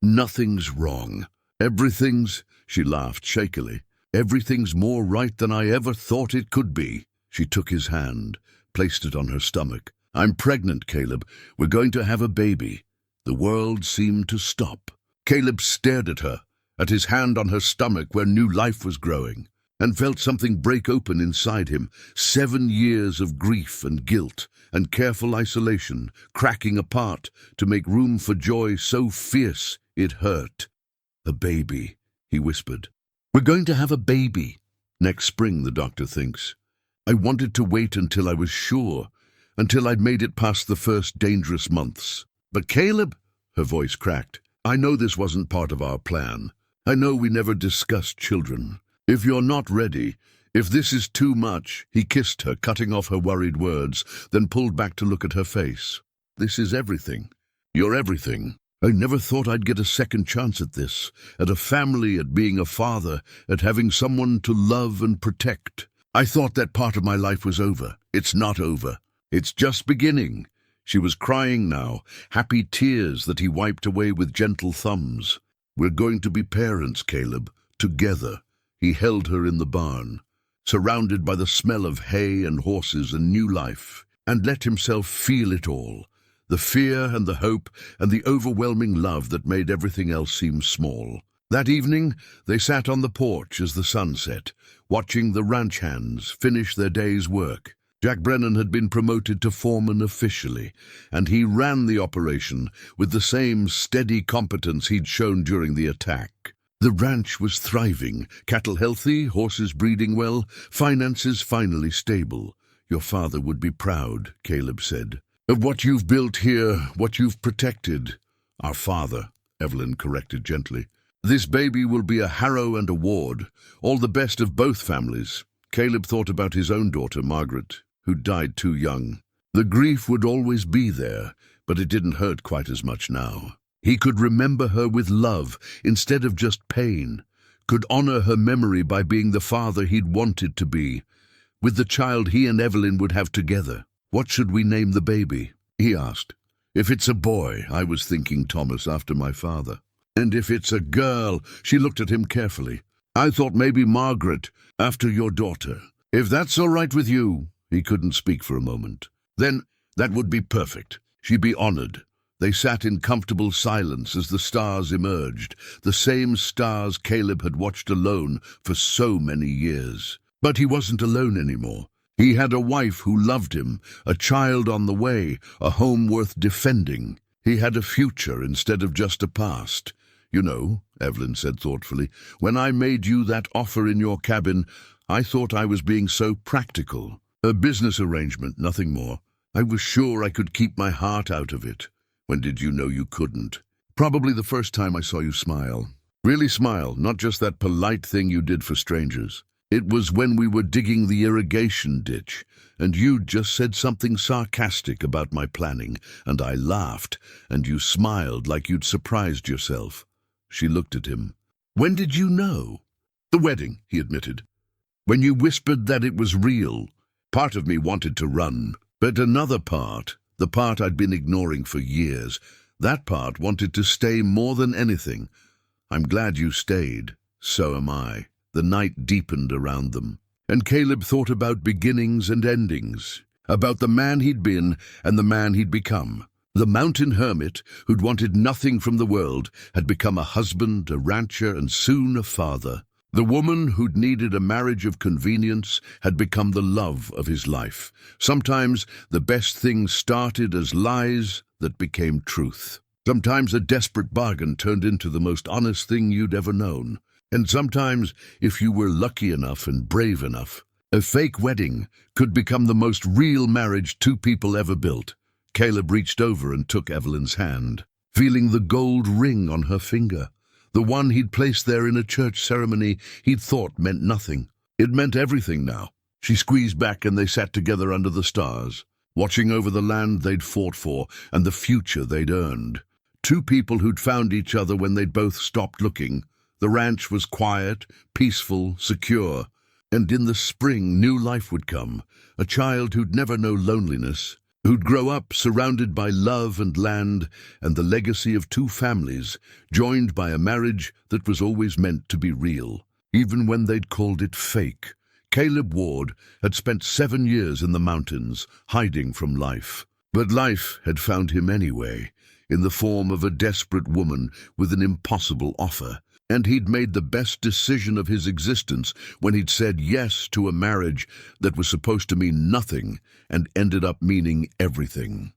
A: Nothing's wrong. Everything's, she laughed shakily, everything's more right than I ever thought it could be. She took his hand, placed it on her stomach. I'm pregnant, Caleb. We're going to have a baby. The world seemed to stop. Caleb stared at her, at his hand on her stomach where new life was growing, and felt something break open inside him. 7 years of grief and guilt and careful isolation cracking apart to make room for joy so fierce it hurt. A baby, he whispered. We're going to have a baby. Next spring, the doctor thinks. I wanted to wait until I was sure, until I'd made it past the first dangerous months. But Caleb, her voice cracked, I know this wasn't part of our plan. I know we never discussed children. If you're not ready, if this is too much, he kissed her, cutting off her worried words, then pulled back to look at her face. This is everything. You're everything. I never thought I'd get a second chance at this, at a family, at being a father, at having someone to love and protect. I thought that part of my life was over. It's not over. It's just beginning. She was crying now, happy tears that he wiped away with gentle thumbs. We're going to be parents, Caleb, together. He held her in the barn, surrounded by the smell of hay and horses and new life, and let himself feel it all. The fear and the hope and the overwhelming love that made everything else seem small. That evening, they sat on the porch as the sun set, watching the ranch hands finish their day's work. Jack Brennan had been promoted to foreman officially, and he ran the operation with the same steady competence he'd shown during the attack. The ranch was thriving, cattle healthy, horses breeding well, finances finally stable. Your father would be proud, Caleb said, of what you've built here, what you've protected. Our father, Evelyn corrected gently. This baby will be a Harrow and a Ward, all the best of both families. Caleb thought about his own daughter, Margaret, who died too young. The grief would always be there, but it didn't hurt quite as much now. He could remember her with love instead of just pain, could honor her memory by being the father he'd wanted to be, with the child he and Evelyn would have together. What should we name the baby? He asked. If it's a boy, I was thinking Thomas after my father. And if it's a girl, she looked at him carefully. I thought maybe Margaret, after your daughter. If that's all right with you. He couldn't speak for a moment. Then that would be perfect. She'd be honored. They sat in comfortable silence as the stars emerged, the same stars Caleb had watched alone for so many years. But he wasn't alone anymore. He had a wife who loved him, a child on the way, a home worth defending. He had a future instead of just a past. You know, Evelyn said thoughtfully, when I made you that offer in your cabin, I thought I was being so practical. A business arrangement, nothing more. I was sure I could keep my heart out of it. When did you know you couldn't? Probably the first time I saw you smile. Really smile, not just that polite thing you did for strangers. It was when we were digging the irrigation ditch, and you just said something sarcastic about my planning, and I laughed, and you smiled like you'd surprised yourself. She looked at him. When did you know? The wedding, he admitted. When you whispered that it was real. Part of me wanted to run, but another part, the part I'd been ignoring for years, that part wanted to stay more than anything. I'm glad you stayed. So am I. The night deepened around them, and Caleb thought about beginnings and endings, about the man he'd been and the man he'd become. The mountain hermit, who'd wanted nothing from the world, had become a husband, a rancher, and soon a father. The woman who'd needed a marriage of convenience had become the love of his life. Sometimes the best things started as lies that became truth. Sometimes a desperate bargain turned into the most honest thing you'd ever known. And sometimes, if you were lucky enough and brave enough, a fake wedding could become the most real marriage two people ever built. Caleb reached over and took Evelyn's hand, feeling the gold ring on her finger. The one he'd placed there in a church ceremony he'd thought meant nothing. It meant everything now. She squeezed back and they sat together under the stars, watching over the land they'd fought for and the future they'd earned. Two people who'd found each other when they'd both stopped looking. The ranch was quiet, peaceful, secure. And in the spring, new life would come. A child who'd never know loneliness, who'd grow up surrounded by love and land and the legacy of two families, joined by a marriage that was always meant to be real, even when they'd called it fake. Caleb Ward had spent 7 years in the mountains, hiding from life. But life had found him anyway, in the form of a desperate woman with an impossible offer. And he'd made the best decision of his existence when he'd said yes to a marriage that was supposed to mean nothing and ended up meaning everything.